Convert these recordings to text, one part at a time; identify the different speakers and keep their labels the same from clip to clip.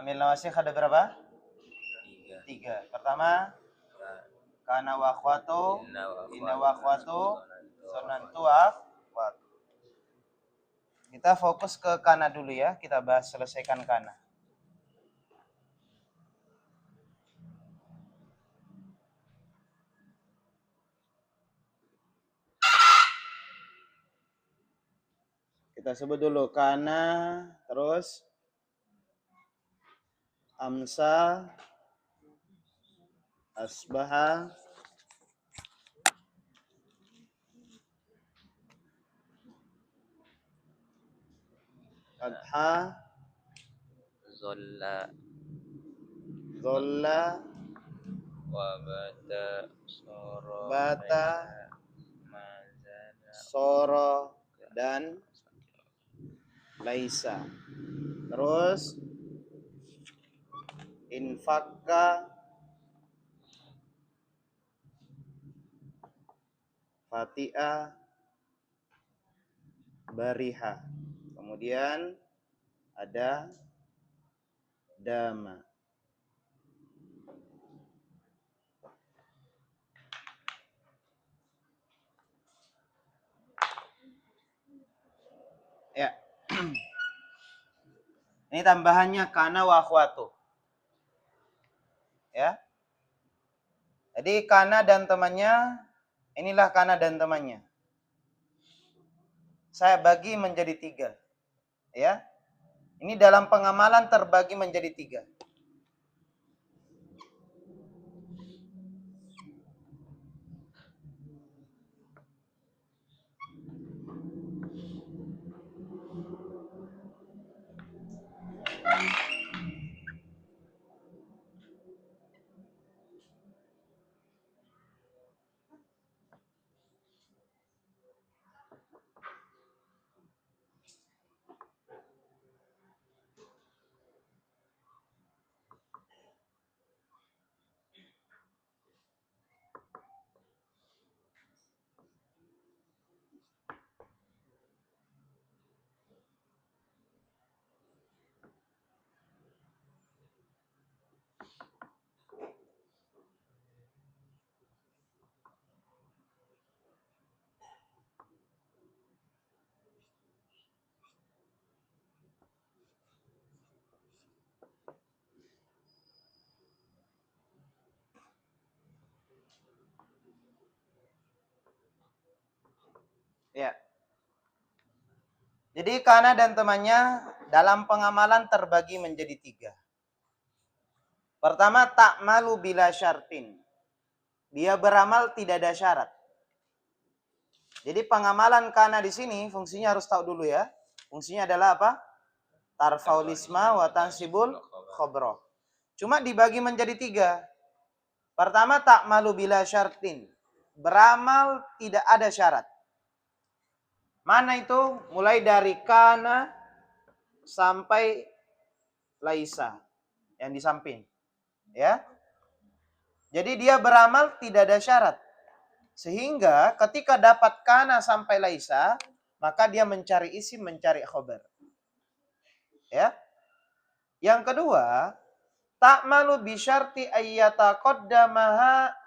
Speaker 1: Amil nawasikh ada berapa? 3. Pertama, kana wa akhwatu, inna wa akhwatu, sonantu akhwatu. Kita fokus ke kana dulu ya, kita bahas selesaikan kana. Kita sebut dulu kana, terus amsa, asbaha, adha,
Speaker 2: Zolla
Speaker 1: dholla,
Speaker 2: wa bata soro
Speaker 1: bata,
Speaker 2: mazana
Speaker 1: soro, dan laisa. Terus infakka, fati'a, bariha. Kemudian ada dama. Ya. Ini tambahannya kana wa akhwatu. Ya. Jadi kana dan temannya, inilah kana dan temannya. Saya bagi menjadi 3. Ya. Ini dalam pengamalan terbagi menjadi 3. Ya. Jadi kana dan temannya dalam pengamalan terbagi menjadi 3. Pertama, ta'malu bila syartin. Dia beramal tidak ada syarat. Jadi pengamalan kana di sini fungsinya harus tahu dulu ya. Fungsinya adalah apa? Tarfaul isma wa tansibul khobroh. Cuma dibagi menjadi 3. Pertama, ta'malu bila syartin. Beramal tidak ada syarat. Mana itu? Mulai dari kana sampai laisa yang di samping. Ya. Jadi dia beramal tidak ada syarat. Sehingga ketika dapat kana sampai laisa, maka dia mencari isim, mencari khobar. Ya. Yang kedua, ta'malu bi syarti ayyata qaddamaha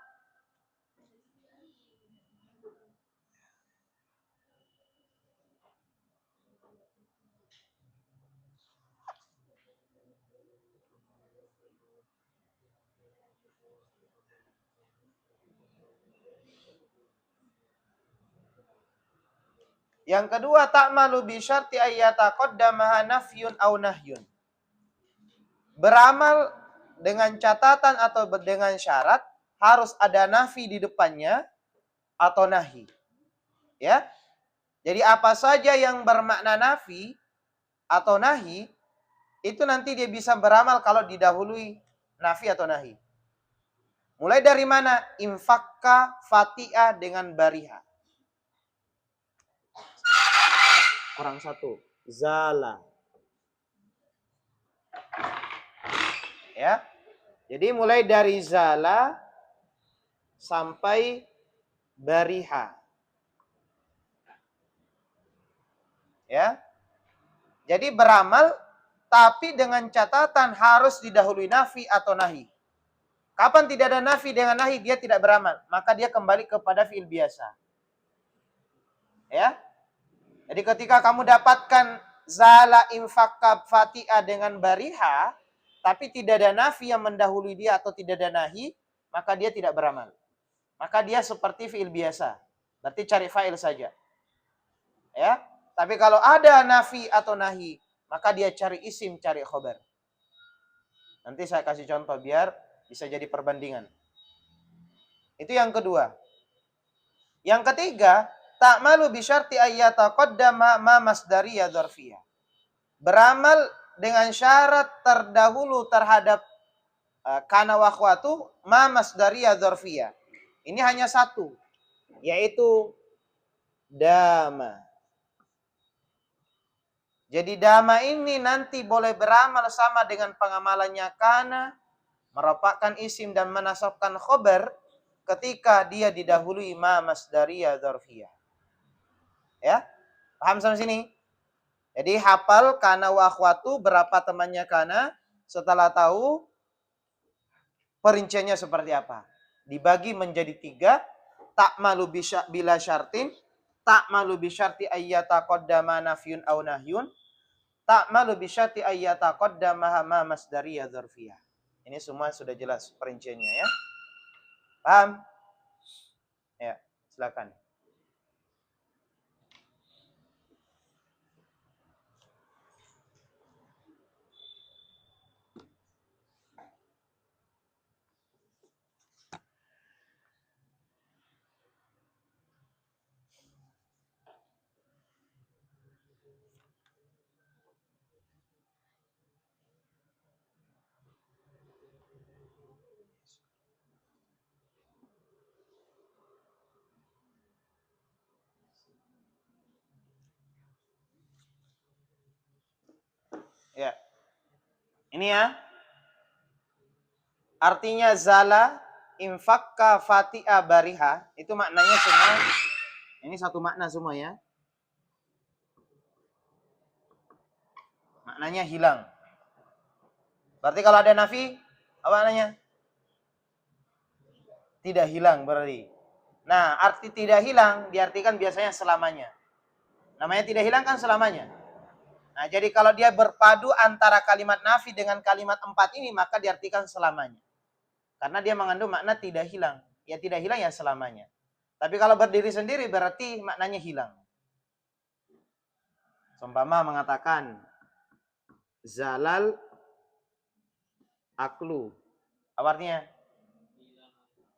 Speaker 1: Yang kedua, ta'malu bi syarti ayyata qaddamaha nafyun au nahyun. Beramal dengan catatan atau dengan syarat harus ada nafi di depannya atau nahi. Ya. Jadi apa saja yang bermakna nafi atau nahi itu nanti dia bisa beramal kalau didahului nafi atau nahi. Mulai dari mana? Infakka, fati'ah dengan bariha. Kurang 1. Zala. Ya. Jadi mulai dari zala sampai bariha. Ya. Jadi beramal Tapi dengan catatan harus didahului nafi atau nahi. Kapan tidak ada nafi dengan nahi, dia tidak beramal. Maka dia kembali kepada fi'il biasa. Ya. Jadi ketika kamu dapatkan zala infakab fati'a dengan bariha, tapi tidak ada nafi yang mendahului dia atau tidak ada nahi, maka dia tidak beramal. Maka dia seperti fi'il biasa. Berarti cari fa'il saja. Ya. Tapi kalau ada nafi atau nahi, maka dia cari isim, cari khobar. Nanti saya kasih contoh biar bisa jadi perbandingan. Itu yang kedua. Yang ketiga, ta'malu bi syarti ayyataqaddama ma masdariyah dzarfiyah. Beramal dengan syarat terdahulu terhadap kana wa akhwatu ma masdariyah dzarfiyah. Ini hanya satu, yaitu dama. Jadi dama ini nanti boleh beramal sama dengan pengamalannya kana, merapatkan isim dan menasabkan khobar ketika dia didahului ma masdariyah dzarfiyah. Ya? Paham sampai sini? Jadi hafal kana wa akhwatu, berapa temannya kana, setelah tahu perinciannya seperti apa. Dibagi menjadi 3, ta'malu bila syartin, ta'malu bi syarti ayyataqaddama nafyun aw nahyun, ta'malu bi syarti ayyataqaddama ma masdariyah dzarfiyah. Ini semua sudah jelas perinciannya ya. Paham? Ya, silakan. Ya. Ini ya. Artinya zala, infakka, fati'a, bariha. Itu maknanya semua. Ini satu makna semua ya. Maknanya hilang. Berarti kalau ada nafi, apa maknanya? Tidak hilang berarti. Nah, arti tidak hilang diartikan biasanya selamanya. Namanya tidak hilang kan selamanya. Nah, jadi kalau dia berpadu antara kalimat nafi dengan kalimat 4 ini, maka diartikan selamanya. Karena dia mengandung makna tidak hilang. Ya tidak hilang ya selamanya. Tapi kalau berdiri sendiri berarti maknanya hilang. Seumpama mengatakan zalal aklu. Apa artinya?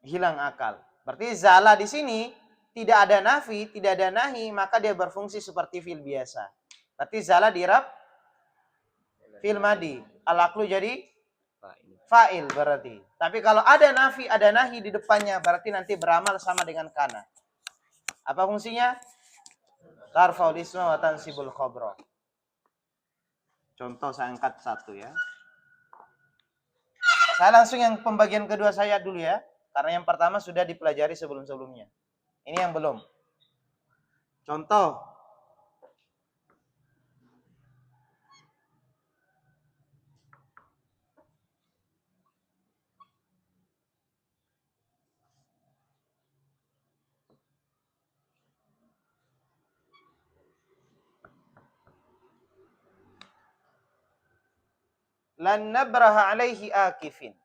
Speaker 1: Hilang akal. Berarti zala di sini tidak ada nafi, tidak ada nahi, maka dia berfungsi seperti fi'il biasa. Berarti zala dirab fi'il madi. Al-aklu jadi fa'il berarti. Tapi kalau ada nafi, ada nahi di depannya, berarti nanti beramal sama dengan kana. Apa fungsinya? Tarfa'ul isma wa tansibul khabra. Contoh saya angkat satu ya. Saya langsung yang pembagian kedua saya dulu ya. Karena yang pertama sudah dipelajari sebelum-sebelumnya. Ini yang belum. Contoh. Lan nabraha alaihi akifin.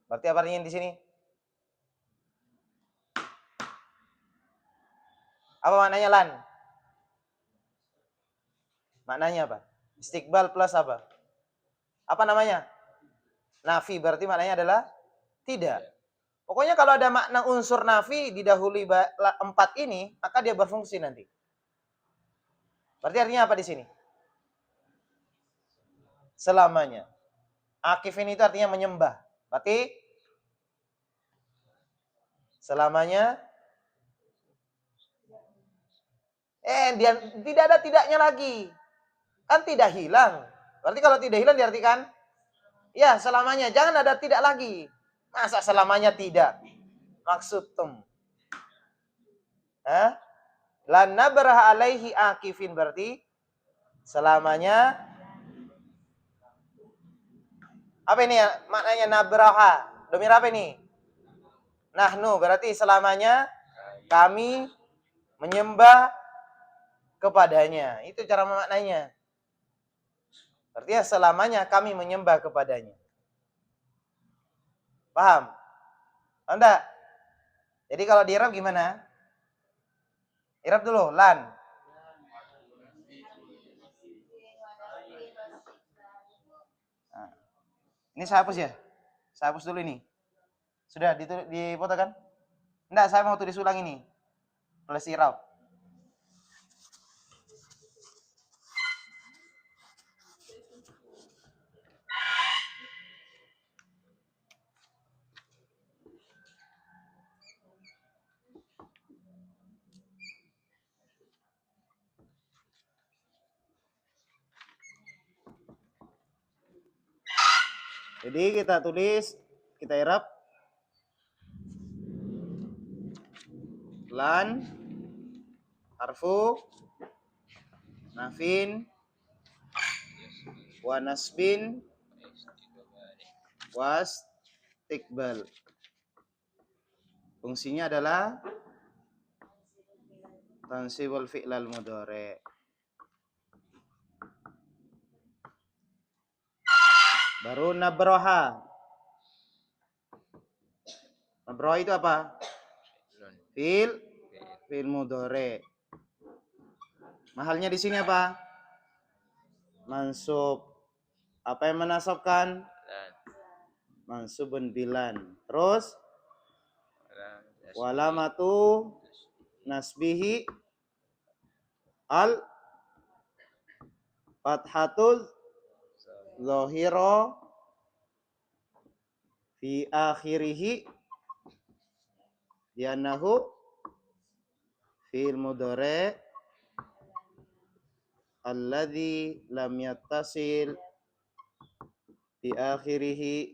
Speaker 1: Berarti apa artinya di sini? Apa maknanya lan? Maknanya apa? Istiqbal plus apa? Apa namanya? Nafi, berarti maknanya adalah tidak. Pokoknya kalau ada makna unsur nafi didahului 4 ini, maka dia berfungsi nanti. Berarti artinya apa di sini? Selamanya. Akifin itu artinya menyembah. Berarti selamanya dia tidak ada tidaknya lagi. Kan tidak hilang. Berarti kalau tidak hilang diartikan ya selamanya. Jangan ada tidak lagi. Masa selamanya tidak? Maksud tum. Lan nabraha alaihi akifin berarti selamanya. Apa ini ya maknanya nabraha? Domir apa ini? Nahnu berarti selamanya kami menyembah kepadanya. Itu cara memaknainya. Artinya selamanya kami menyembah kepadanya. Paham? Anda? Jadi kalau di Arab gimana? Irab dulu, lan. Nah, ini saya hapus ya? Saya hapus dulu ini. Sudah dipoto kan? Enggak, saya mau tulis ulang ini. Plus Irab. Jadi kita tulis, kita Irab. Lan harfu nafin wa nasbin was tikbal. Fungsinya adalah tansibul fi'lal mudhari. Baru nabroha. Nabroha itu apa? Fi'il mudhari. Mahalnya di sini apa? Mansub. Apa yang menasabkan? Mansubun bilan. Terus walamatu nasbihi al fathatul zahira fi akhirih yanahu fi'il mudhari alladzi lam yattasil fi akhirih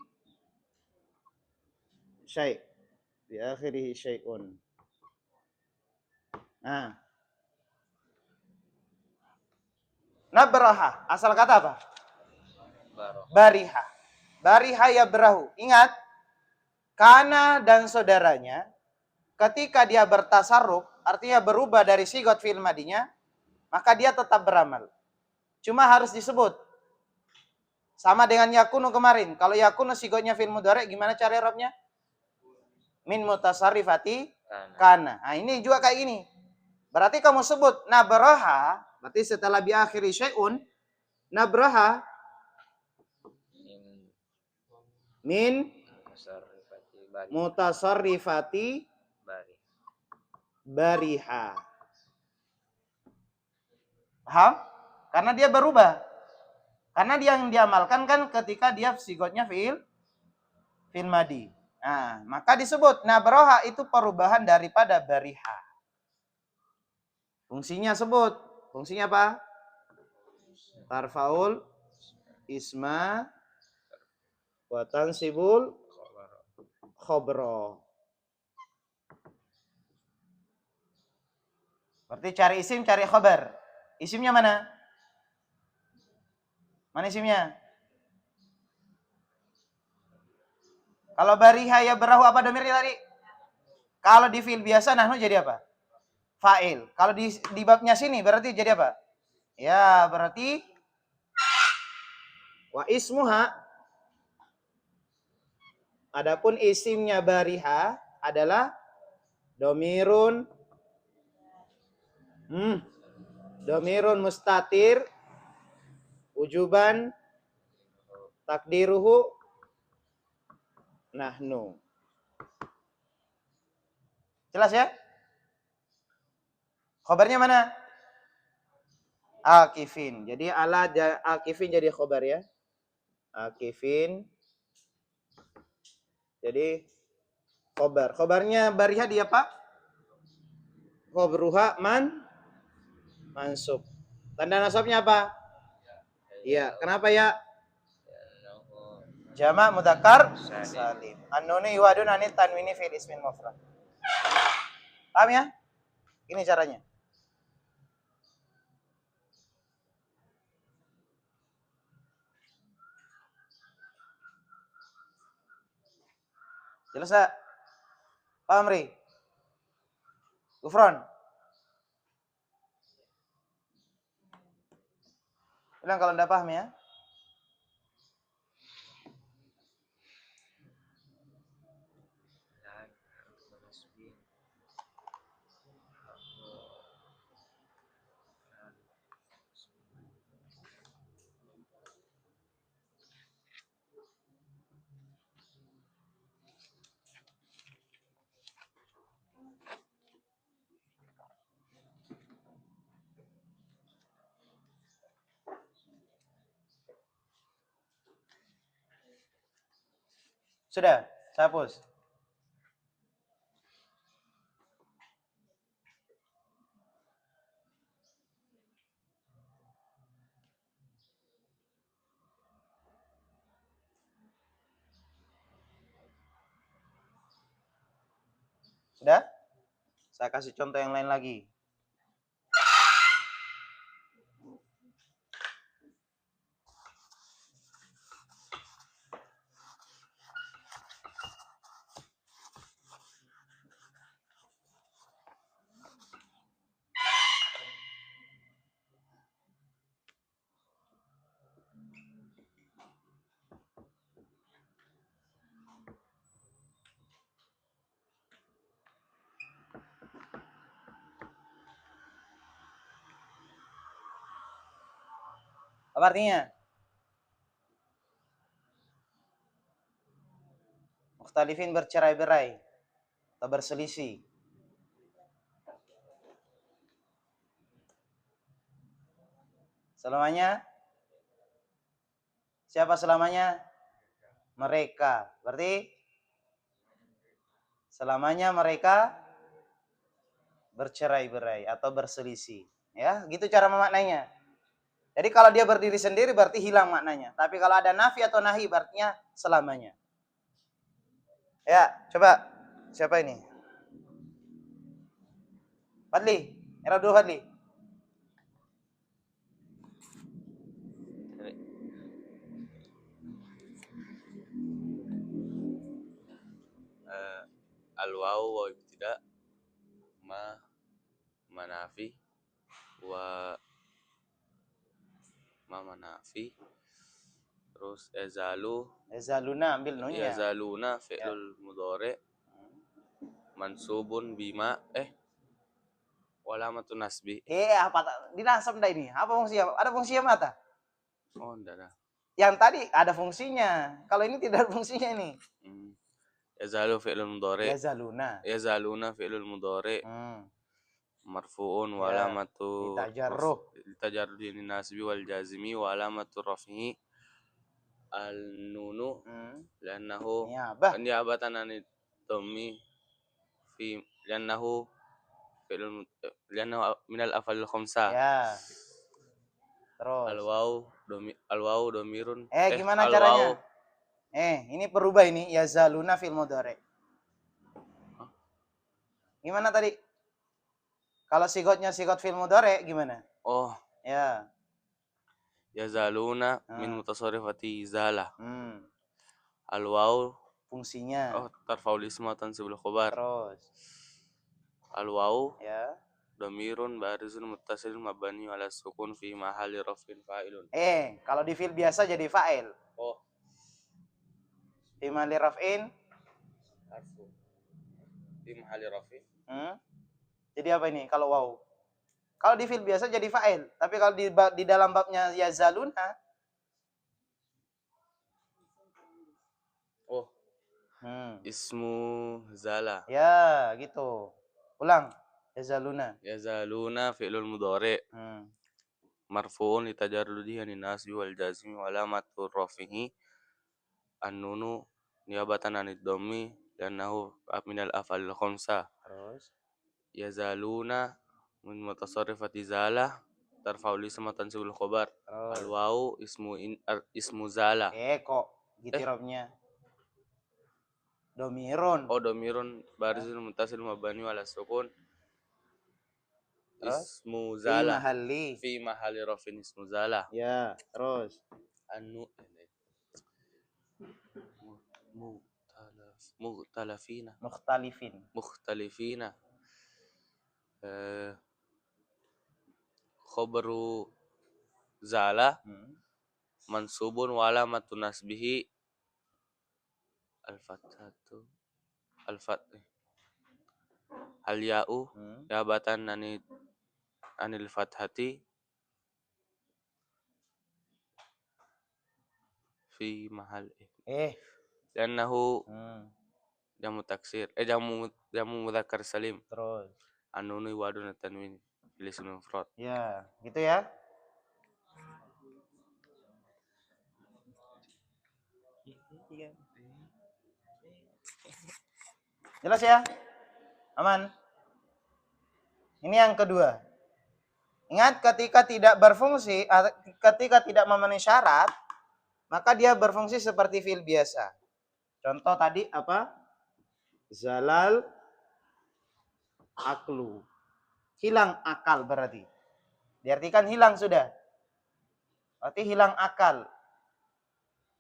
Speaker 1: syai' fi akhirih syai'un. Nah, nabraha asal kata apa? Bariha. Bariha yabrahu. Ingat, kana dan saudaranya ketika dia bertasarruf, artinya berubah dari sigot fi'il madinya, maka dia tetap beramal. Cuma harus disebut. Sama dengan yakunu kemarin. Kalau yakunu sigotnya fi'il mudhari, gimana cara i'rabnya? Min mutasarrifati kana. Nah, ini juga kayak gini. Berarti kamu sebut nabraha, berarti setelah bi akhiri syai'un, nabraha min mutasarrifati bariha. Paham? Karena dia berubah. Karena dia yang diamalkan kan ketika dia sigotnya fi'il madi. Nah, maka disebut nabraha itu perubahan daripada bariha. Fungsinya sebut. Fungsinya apa? Tarfaul isma wa tansibul khobro. Berarti cari isim, cari khobar. Isimnya mana? Mana isimnya? Kalau bariha ya berahu apa domirnya tadi? Kalau di fi'il biasa nahnu jadi apa? Fa'il. Kalau di babnya sini berarti jadi apa? Ya, berarti wa ismuha. Adapun isimnya bariha adalah domirun domirun mustatir wujuban takdiruhu nahnu. Jelas ya? Khobarnya mana? Akifin. Jadi ala akifin jadi khobar ya. Akifin jadi khobar. Khobarnya bariha dia apa? Khobruha mansub. Tanda nasabnya apa? Iya. Kenapa ya? Jama' mudzakkar salim. An-nunu yuwadun anit tanwini fil ismin mufrad. Paham ya? Ini caranya. Jelas tak? Paham, Ri? Gufron? Bilang kalau enggak paham ya. Sudah, saya hapus. Sudah? Saya kasih contoh yang lain lagi. Apa artinya? Mukhtalifin bercerai-berai atau berselisih. Selamanya? Siapa selamanya? Mereka. Berarti selamanya mereka bercerai-berai atau berselisih. Ya, gitu cara memaknainya. Jadi kalau dia berdiri sendiri berarti hilang maknanya. Tapi kalau ada nafi atau nahi berartinya selamanya. Ya, coba. Siapa ini? Fadli. Era dulu Fadli.
Speaker 2: Al-waw wa ibtida manafi wa manafi, terus
Speaker 1: Yazaluna ambil nunya.
Speaker 2: yazaluna fi'lul mudhari mansubun bima walamatun nasbi.
Speaker 1: Apa dinasab dah ini? Apa fungsinya? Ada fungsinya mata?
Speaker 2: Oh, enggak ada.
Speaker 1: Yang tadi ada fungsinya. Kalau ini tidak ada fungsinya ini.
Speaker 2: Yazalu fi'lul mudhari.
Speaker 1: Yazaluna
Speaker 2: fi'lul mudhari
Speaker 1: Hmm.
Speaker 2: marfu'un wa
Speaker 1: Ya,
Speaker 2: alamatu litajarrudi nasbi wal jazimi wa alamatu raf'i al-nunu li'annahu niyabatan anid dhammi fi li'annahu minal af'alil khamsah.
Speaker 1: Ya. Terus.
Speaker 2: Al-waw domirun.
Speaker 1: Gimana caranya? Ini perubah ini yazaluna fil mudhari. Gimana tadi? Kalau sigotnya sigot fil mudhari gimana?
Speaker 2: Oh,
Speaker 1: ya.
Speaker 2: Yazaluna min mutasarrifati zala. Al-waw
Speaker 1: fungsinya.
Speaker 2: Tarfa'ul isma tansibul khabar.
Speaker 1: Terus.
Speaker 2: Al-waw
Speaker 1: ya.
Speaker 2: Dhamirun barizun muttasilun mabani ala sukun fi mahalli raf'in fa'ilun.
Speaker 1: Kalau di fi'il biasa jadi fa'il.
Speaker 2: Oh.
Speaker 1: Fi mahalli raf'in
Speaker 2: Harfu. Fi mahalli raf'in.
Speaker 1: Jadi apa ini kalau waw? Kalau di fi'il biasa jadi fa'il, tapi kalau di dalam babnya yazaluna
Speaker 2: ismu zala.
Speaker 1: Ya, gitu. Ulang. Yazaluna
Speaker 2: fi'lul mudhari. Marfu'un litajarrudihi anin nasbi wal jazmi wa alamatu rafihi an-nunu niyabatan anid dhammi li'annahu minal af'alil khamsah.
Speaker 1: Terus
Speaker 2: yazaluna min mutasarrifati zala tarfa'ul isma tansibul khabar. Al-waw ismu zala.
Speaker 1: Kok gitu robnya. Domirun.
Speaker 2: Domirun barizun muttasil mabani ala sukun. Ismu zala. Fi mahalli rafin ismu zala.
Speaker 1: Ya, terus.
Speaker 2: mukhtalifina
Speaker 1: Mukhtalifin.
Speaker 2: mukhtalifina eh, khobaru zala mansubun wa alamatun nasbihi al-fathatu al-fath al-ya'u yabatan anil fathati fi mahal liannahu jamu taksir jamu mudzakkar salim
Speaker 1: Terus.
Speaker 2: anunu wadun tanwin fil ismi mufrad.
Speaker 1: Ya, gitu ya. Jelas ya? Aman? Ini yang kedua. Ingat, ketika tidak berfungsi, ketika tidak memenuhi syarat, maka dia berfungsi seperti fiil biasa. Contoh tadi apa? Zalal aklu. Hilang akal berarti. Diartikan hilang sudah. Berarti hilang akal.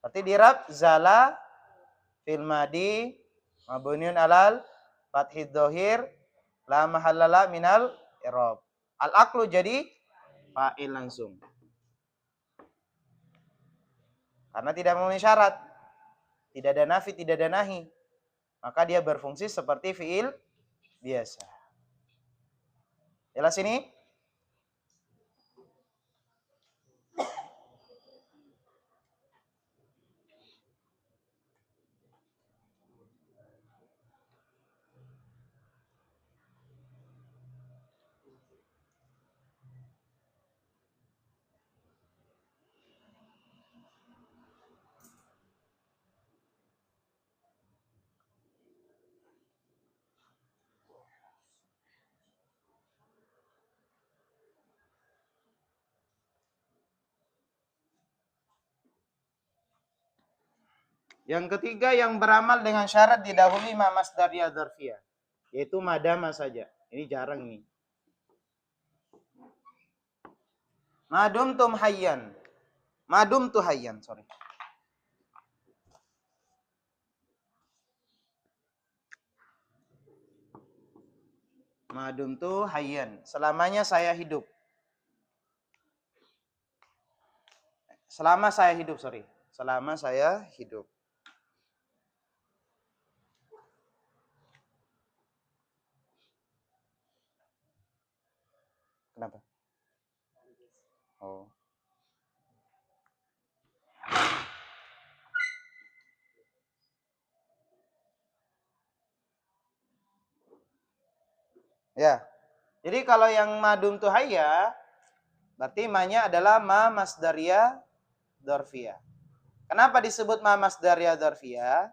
Speaker 1: Berarti dirab zala fil madi mabniun alal fathid dhahir la mahallala minal i'rab. Al aqlu jadi fa'il langsung. Karena tidak memenuhi syarat. Tidak ada nafi, tidak ada nahi. Maka dia berfungsi seperti fiil biasa. Jelas ini? Yang ketiga yang beramal dengan syarat didahului ma masdariyah dzarfiyah, yaitu madama saja. Ini jarang nih. Madum tum hayyan. Madum tu hayyan, sorry. Madum tu hayyan. Selamanya saya hidup. Selama saya hidup, sorry. Selama saya hidup. Kenapa? Oh. Ya. Jadi kalau yang madum tu hayya, berarti ma-nya adalah ma masdariyah dzarfiyah. Kenapa disebut ma masdariyah dzarfiyah?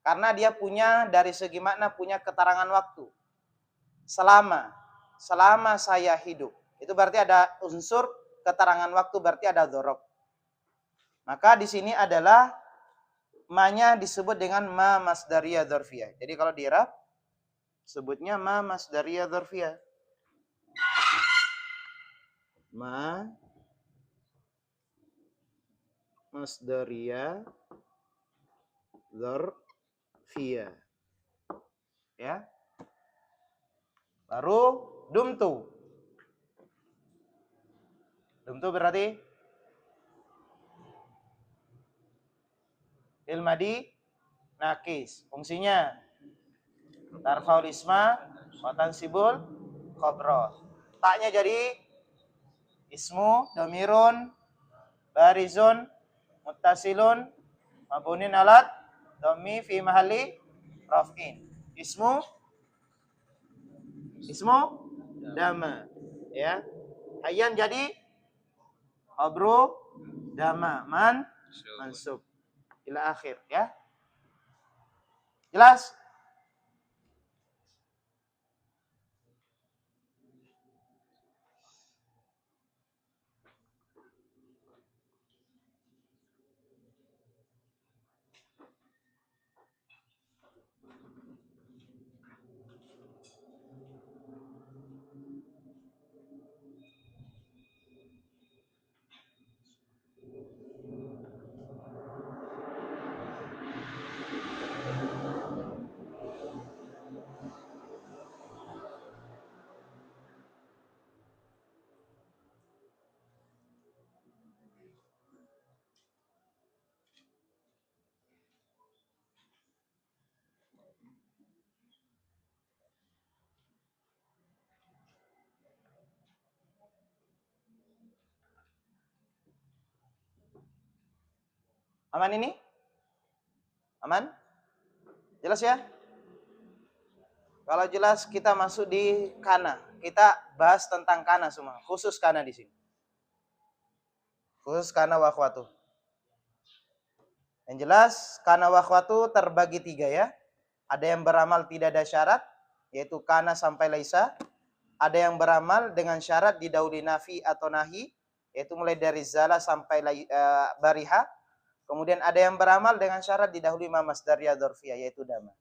Speaker 1: Karena dia punya dari segi makna punya keterangan waktu. Selama saya hidup. Itu berarti ada unsur keterangan waktu, berarti ada dzaraf. Maka di sini adalah ma-nya disebut dengan ma masdariyah dzarfiyah. Jadi kalau di i'rab sebutnya ma masdariyah dzarfiyah. Ma masdariyah dzarfiyah. Ya. Baru dumtu. Dumtu berarti ilmadi nakis. Fungsinya tarfaul isma wa tansibul khabra. Taknya jadi ismu dhamirun barizun muttasilun mabniun alat dhammi fi mahalli raf'in. Ismu dama, ya. Hayyan jadi khabru dama, mansub ila akhir, ya. Jelas? Aman ini? Aman? Jelas ya? Kalau jelas kita masuk di kana. Kita bahas tentang kana semua. Khusus kana di sini. Khusus kana wa akhwatu. Yang jelas kana wa akhwatu terbagi 3 ya. Ada yang beramal tidak ada syarat, yaitu kana sampai laisa. Ada yang beramal dengan syarat didahului nafi atau nahi, yaitu mulai dari zala sampai bariha. Kemudian ada yang beramal dengan syarat didahului ma masdariyah dzarfiyah, yaitu dama.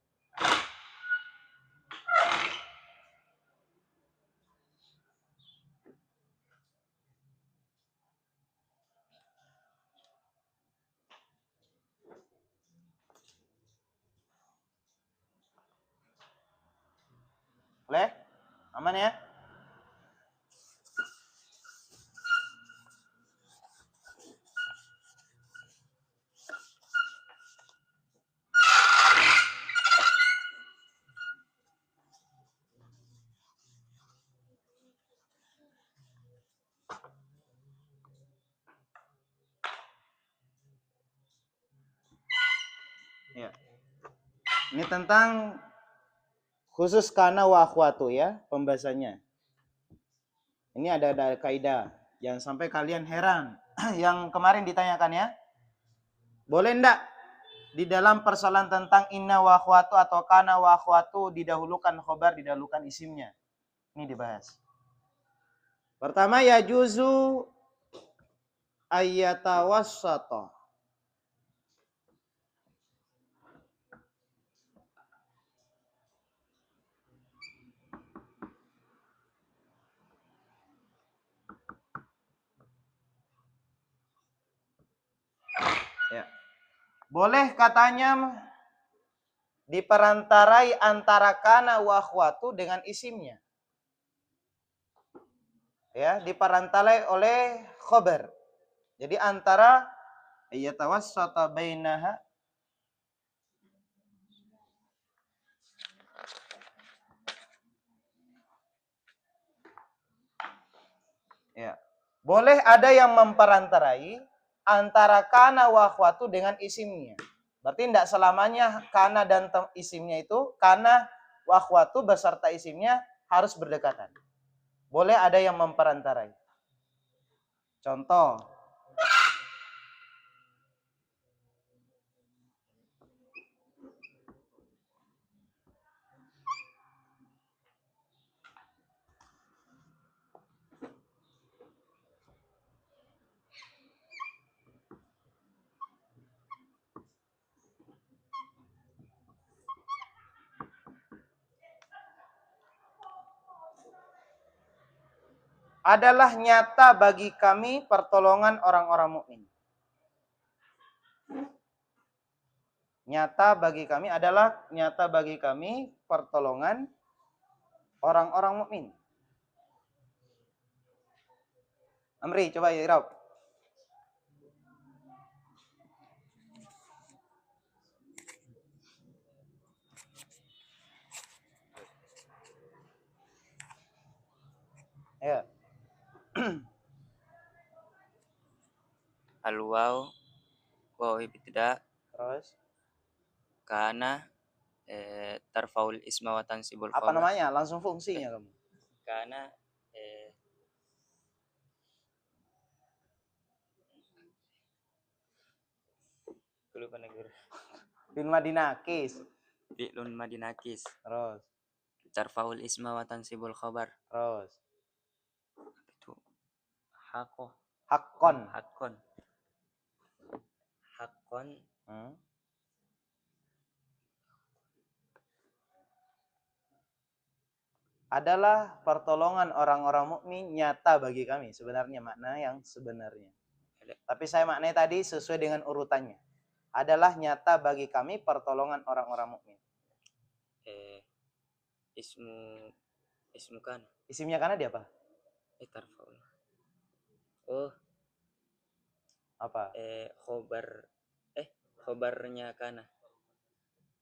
Speaker 1: Boleh? Aman ya? Ya. Ini tentang khusus kana wa akhwatu ya, pembahasannya. Ini ada kaidah. Jangan sampai kalian heran. Yang kemarin ditanyakan ya. Boleh enggak di dalam persoalan tentang inna wa akhwatu atau kana wa akhwatu didahulukan khobar, didahulukan isimnya? Ini dibahas. Pertama ya juzu ayyatawassata. Ya. Boleh katanya diperantarai antara kana wa akhwatu dengan isimnya. Ya, diperantarai oleh khobar. Jadi antara yatawassata bainaha ya. Boleh ada yang memperantarai antara kana wa akhwatu dengan isimnya. Berarti tidak selamanya kana dan isimnya itu, kana wa akhwatu beserta isimnya harus berdekatan. Boleh ada yang memperantarai. Contoh. Adalah nyata bagi kami pertolongan orang-orang mukmin. Nyata bagi kami adalah nyata bagi kami pertolongan orang-orang mukmin. Amri, coba ya, Irab. Ya.
Speaker 3: Al-waw waw ibtida
Speaker 1: Terus
Speaker 3: kana tarfaul isma wa tansibul
Speaker 1: apa
Speaker 3: khabar.
Speaker 1: namanya? Langsung fungsinya kamu.
Speaker 3: Kana lupa negara.
Speaker 1: Bin Madinakis.
Speaker 3: Fi'lun madinakis.
Speaker 1: Terus
Speaker 3: Tarfaul isma wa tansibul khabar.
Speaker 1: terus
Speaker 3: Itu haqqo.
Speaker 1: hakon.
Speaker 3: Haqqon. Haqqon
Speaker 1: adalah pertolongan orang-orang mukmin nyata bagi kami. Sebenarnya makna yang sebenarnya. Tapi saya maknai tadi sesuai dengan urutannya. Adalah nyata bagi kami pertolongan orang-orang mukmin.
Speaker 3: Ismu kan.
Speaker 1: Isimnya kana dia apa?
Speaker 3: Tarfaul. Oh.
Speaker 1: Apa?
Speaker 3: Khobarnya kana.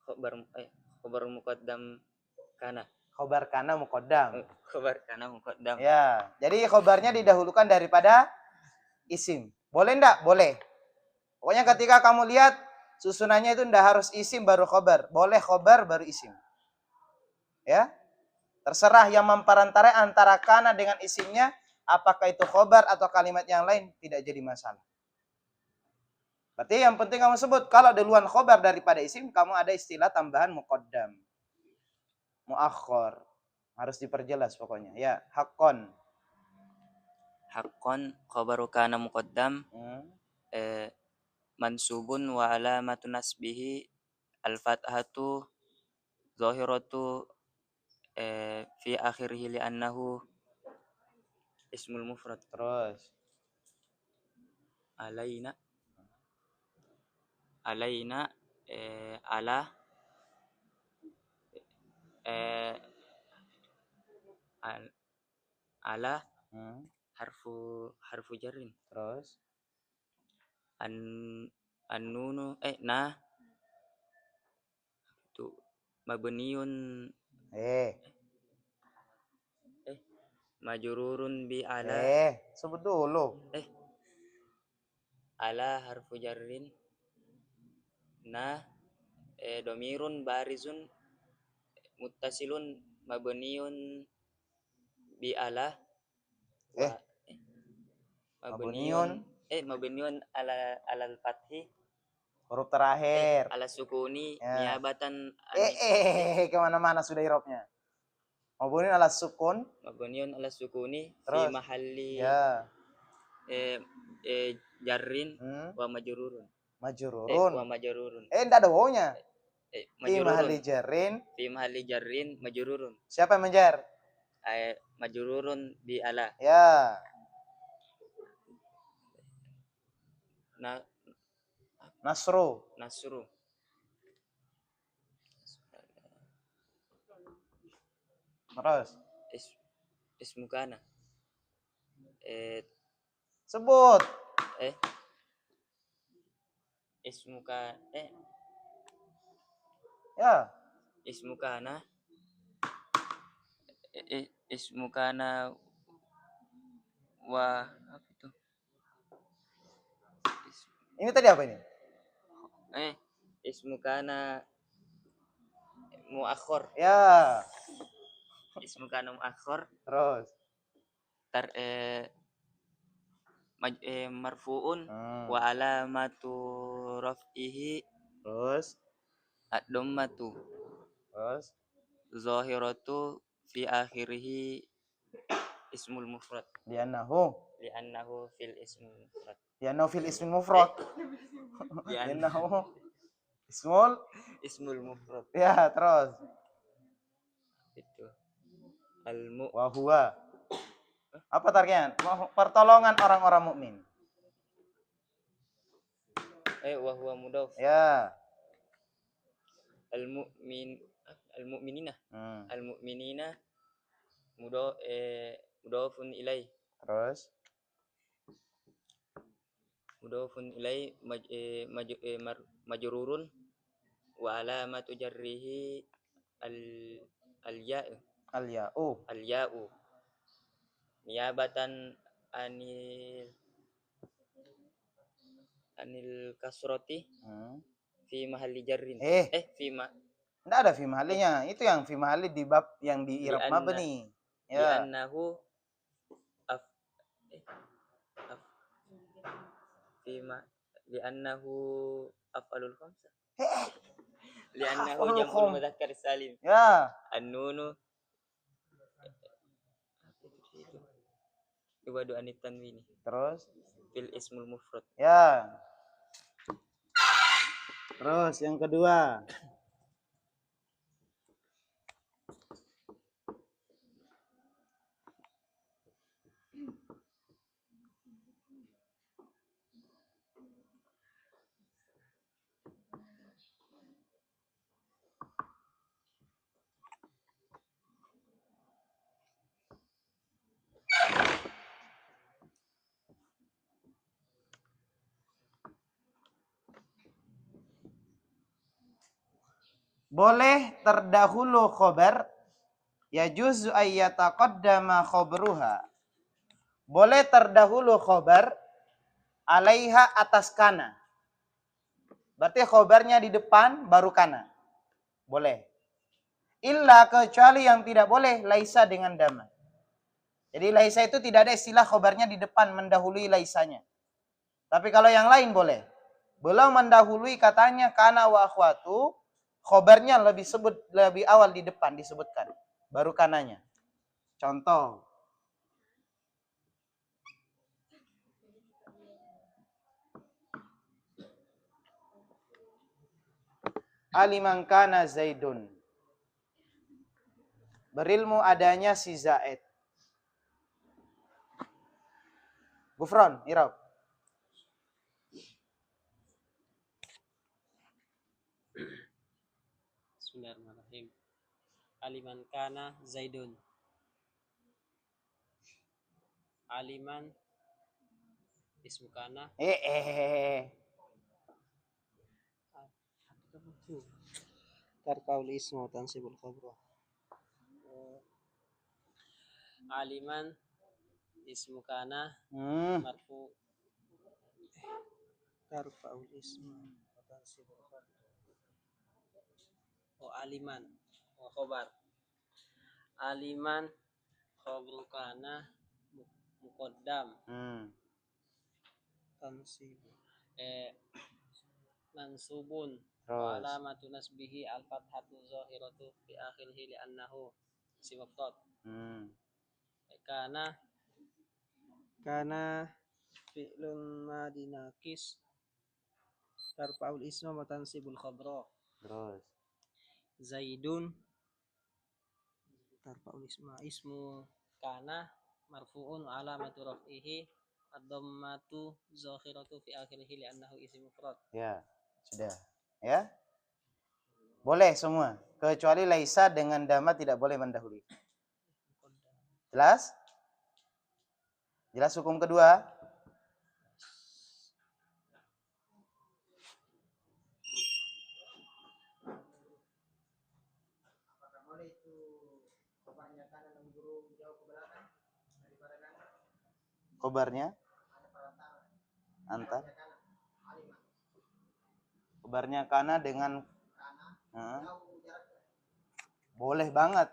Speaker 3: Khobar muqaddam kana.
Speaker 1: Khobar kana muqaddam.
Speaker 3: Khobar kana muqaddam.
Speaker 1: Ya, jadi khobarnya didahulukan daripada isim. Boleh enggak? Boleh. Pokoknya ketika kamu lihat susunannya itu ndak harus isim baru khobar. Boleh khobar baru isim. Ya. Terserah yang memperantarai antara kana dengan isimnya, apakah itu khobar atau kalimat yang lain, tidak jadi masalah. Berarti yang penting kamu sebut, kalau duluan khobar daripada isim, kamu ada istilah tambahan muqaddam. Muakhor. Harus diperjelas pokoknya. Ya, haqqon.
Speaker 3: Haqqan khabaru kana muqaddam mansubun wa alamatu nasbihi al-fathatu zahiratu fi akhirih li'annahu ismul mufrad.
Speaker 1: Terus.
Speaker 3: Alaina ala ala harfu jarrin.
Speaker 1: Terus.
Speaker 3: An-nunu na tu mabniun majrurun bi ala
Speaker 1: sebut dulu.
Speaker 3: ala harfu jarrin na domirun barizun muttasilun mabniun bi ala mabniun ala al-fathi
Speaker 1: Huruf terakhir.
Speaker 3: ala sukuni
Speaker 1: Ya.
Speaker 3: niabatan
Speaker 1: Kemana-mana sudah irobnya. Mabniun ala sukun.
Speaker 3: mabniun ala sukuni
Speaker 1: Terus?
Speaker 3: fi mahalli
Speaker 1: Ya.
Speaker 3: jarrin wa majrurun. Wa
Speaker 1: Majrurun.
Speaker 3: majrurun.
Speaker 1: Enggak ada wawunya. Fi
Speaker 3: Majrurun.
Speaker 1: mahalli jarrin.
Speaker 3: Fi mahalli jarrin majrurun.
Speaker 1: Siapa yang menjar?
Speaker 3: Majrurun bi ala.
Speaker 1: Ya. Nasru. Terus.
Speaker 3: Ismu kana.
Speaker 1: Sebut.
Speaker 3: Ismu kana
Speaker 1: Ya.
Speaker 3: ismu kana ismu kana wa apa itu?
Speaker 1: Ini tadi apa ini?
Speaker 3: Ismu kana muakhor.
Speaker 1: Ya.
Speaker 3: Ismu kana muakhor.
Speaker 1: Terus.
Speaker 3: Marfuun wa alamatu raf'ihi
Speaker 1: Terus.
Speaker 3: ad-dhammatu.
Speaker 1: Terus.
Speaker 3: Zahiratu fi akhirih ismul mufrad.
Speaker 1: Li'annahu
Speaker 3: Fil ismul mufrad.
Speaker 1: Li'annahu fil ismil mufrad. Li'annahu
Speaker 3: ismul mufrad.
Speaker 1: Ya, terus.
Speaker 3: Itu. Al-mu
Speaker 1: Wa huwa. Apa targetnya? Pertolongan orang-orang mukmin.
Speaker 3: wa huwa mudhaf.
Speaker 1: Ya.
Speaker 3: Al-mu'minina. Al-mu'minina mudhafun ilai.
Speaker 1: Terus.
Speaker 3: Mudhafun ilai majrurun wa alamatu jarrihi al-ya'u. Al-ya'u. Niabatan anil kasrati fi mahalli jarrin.
Speaker 1: Enggak ada fi mahallinya. Itu yang fi mahalli di bab yang di i'rab mabni. Ya.
Speaker 3: Li'annahu li'annahu af'alul khamsah. Li'annahu jam'ul mudzakkar salim.
Speaker 1: Ya.
Speaker 3: An-nunu ibadu anit tanwini.
Speaker 1: Terus.
Speaker 3: Fil ismul mufrad.
Speaker 1: Ya. Terus yang kedua. Boleh terdahulu khobar, yajuzu ayyataqaddama khobruha. Boleh terdahulu khobar, alaiha atas kana. Berarti khobarnya di depan baru kana. Boleh. Illa kecuali yang tidak boleh laisa dengan dama. Jadi laisa itu tidak ada istilah khobarnya di depan mendahului laisanya. Tapi kalau yang lain boleh. Belum mendahului katanya kana wa akhwatu, khobarnya lebih awal di depan disebutkan. Baru kananya. Contoh. Aliman kana Zaidun. Berilmu adanya si Zaid. Gufron, Irab.
Speaker 4: Bismillahirrahmanirrahim. Aliman kana Zaidun. Aliman ismu kana. Tarkaul ismu tansibul khabra. Aliman ismu kana marfu. Tarkaul ismu tansibul khabra. Aliman wa khobar. Aliman khabru kana muqaddam. Tansib mansubun wa alamatu nasbihi al-fathatu zahiratu fi akhirih li'annahu isim mufrad. Kana fi'lun madi naqis tarfa'ul isma wa tansibul khabra.
Speaker 1: Terus.
Speaker 4: Zaidun tarfa'ul ismu kana marfu'un wa alamatu raf'ihi ad-dhammatu zahiratu fi akhirih li'annahu isim mufrad.
Speaker 1: Ya, sudah. Ya. Boleh semua, kecuali laisa dengan dama tidak boleh mendahului. Jelas? Jelas hukum kedua? Khobarnya antar. Khobarnya kana dengan boleh banget.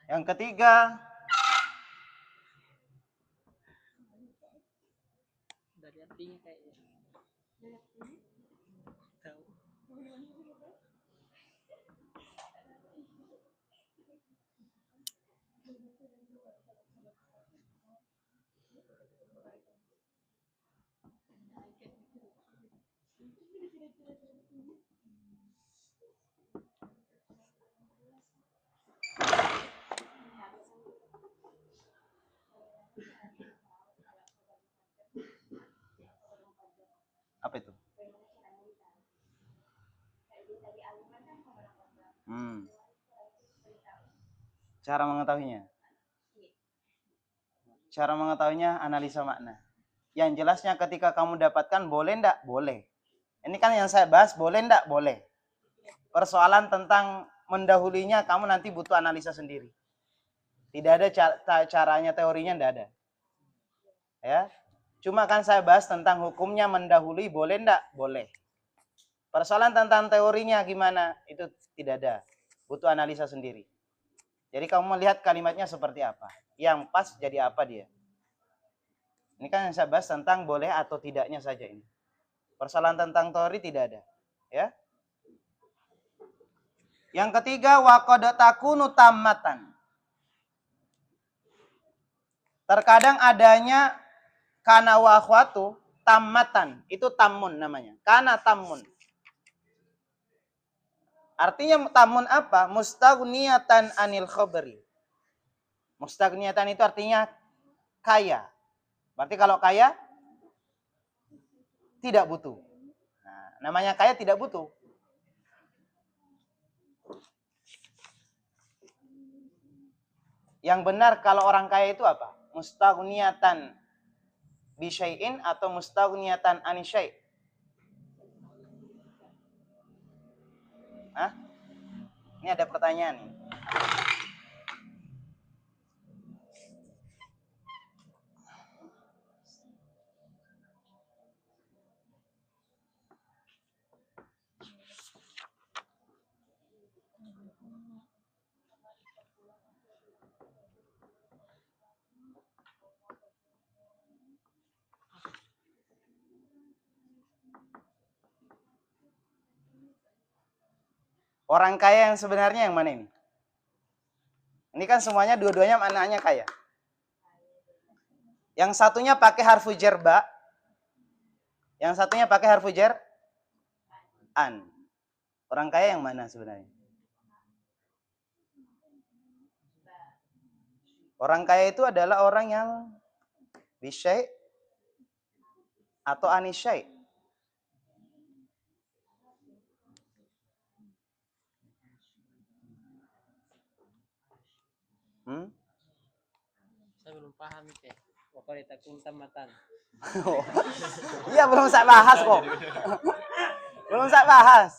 Speaker 1: Yang ketiga,
Speaker 4: Dari artinya kayaknya. Tahu.
Speaker 1: apa itu? Cara mengetahuinya? Cara mengetahuinya analisa makna. Yang jelasnya ketika kamu dapatkan boleh ndak? Boleh. Ini kan yang saya bahas boleh ndak? Boleh. Persoalan tentang mendahulinya kamu nanti butuh analisa sendiri. Tidak ada caranya, teorinya ndak ada. Ya. Cuma kan saya bahas tentang hukumnya mendahului boleh ndak? Boleh. Persoalan tentang teorinya gimana? Itu tidak ada. Butuh analisa sendiri. Jadi kamu melihat kalimatnya seperti apa. Yang pas jadi apa dia. Ini kan yang saya bahas tentang boleh atau tidaknya saja ini. Persoalan tentang teori tidak ada. Ya. Yang ketiga, waqad takunu tammatan. Terkadang adanya kana wa akhwatu tammatan. Itu tammun namanya. Kana tammun. Artinya tamun apa? Mustaghniyatan anil khabari. Mustaghniyatan itu artinya kaya. Berarti kalau kaya tidak butuh. Nah, namanya kaya tidak butuh. Yang benar kalau orang kaya itu apa? Mustaghniyatan bi syai'in atau mustaghniyatan an syai'? Hah? Ini ada pertanyaan nih. Orang kaya yang sebenarnya yang mana ini? Ini kan semuanya dua-duanya maknanya kaya. Yang satunya pakai harfu jar ba. Yang satunya pakai harfu jar an. Orang kaya yang mana sebenarnya? Orang kaya itu adalah orang yang bisyai atau anisyai.
Speaker 4: Saya belum paham itu. Pokoknya takun tamatan.
Speaker 1: Iya, belum saya bahas kok. Belum saya bahas.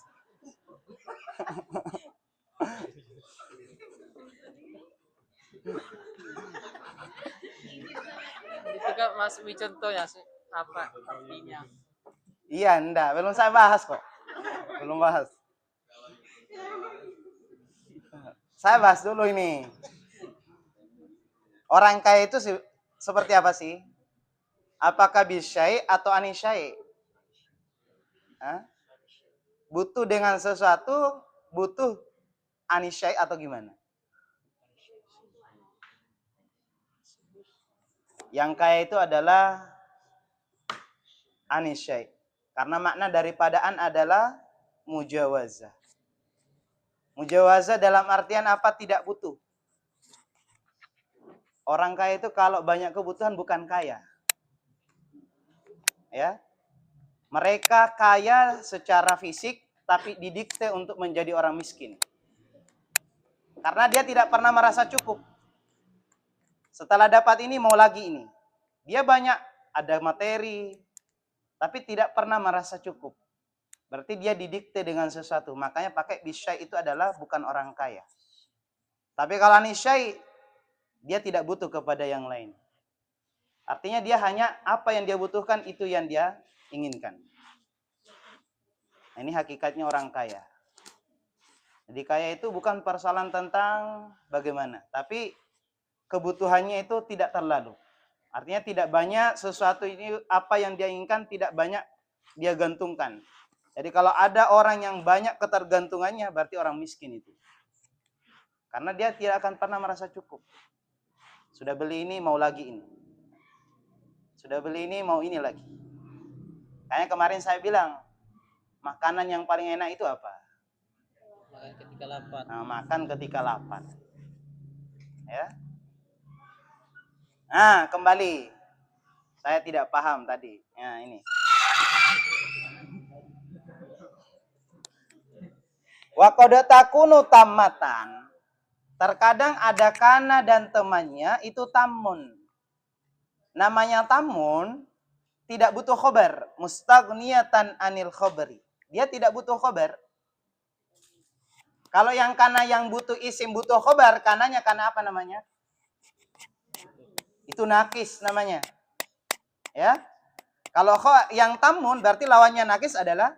Speaker 4: Itu kan Mas Wi contohnya apa artinya?
Speaker 1: Iya, enggak, belum saya bahas kok. Belum bahas. Saya bahas dulu ini. Orang kaya itu seperti apa sih? Apakah bisyai atau anisyai? Hah? Butuh dengan sesuatu, butuh anisyai atau gimana? Yang kaya itu adalah anisyai. Karena makna daripada an adalah mujawazah. Mujawazah dalam artian apa? Tidak butuh. Orang kaya itu kalau banyak kebutuhan bukan kaya. Ya. Mereka kaya secara fisik tapi didikte untuk menjadi orang miskin. Karena dia tidak pernah merasa cukup. Setelah dapat ini mau lagi ini. Dia banyak ada materi tapi tidak pernah merasa cukup. Berarti dia didikte dengan sesuatu. Makanya pakai bisyai itu adalah bukan orang kaya. Tapi kalau anisyai dia tidak butuh kepada yang lain. Artinya dia hanya apa yang dia butuhkan itu yang dia inginkan. Nah, ini hakikatnya orang kaya. Jadi kaya itu bukan persoalan tentang bagaimana, tapi kebutuhannya itu tidak terlalu. Artinya tidak banyak sesuatu ini apa yang dia inginkan tidak banyak dia gantungkan. Jadi kalau ada orang yang banyak ketergantungannya berarti orang miskin itu. Karena dia tidak akan pernah merasa cukup. Sudah beli ini mau lagi ini. Sudah beli ini mau ini lagi. Kayaknya kemarin saya bilang makanan yang paling enak itu apa?
Speaker 4: Makan ketika lapar.
Speaker 1: Nah, makan ketika lapar. Ya. Nah, kembali. Saya tidak paham tadi. Nah, ini. Wa qad takunu tammatan. Terkadang ada kana dan temannya itu tamun. Namanya tamun tidak butuh khobar. Mustaghniyatan anil khobari. Dia tidak butuh khobar. Kalau yang kana yang butuh isim butuh khobar, kananya kana apa namanya? Itu nakis namanya. Ya. Kalau yang tamun berarti lawannya nakis adalah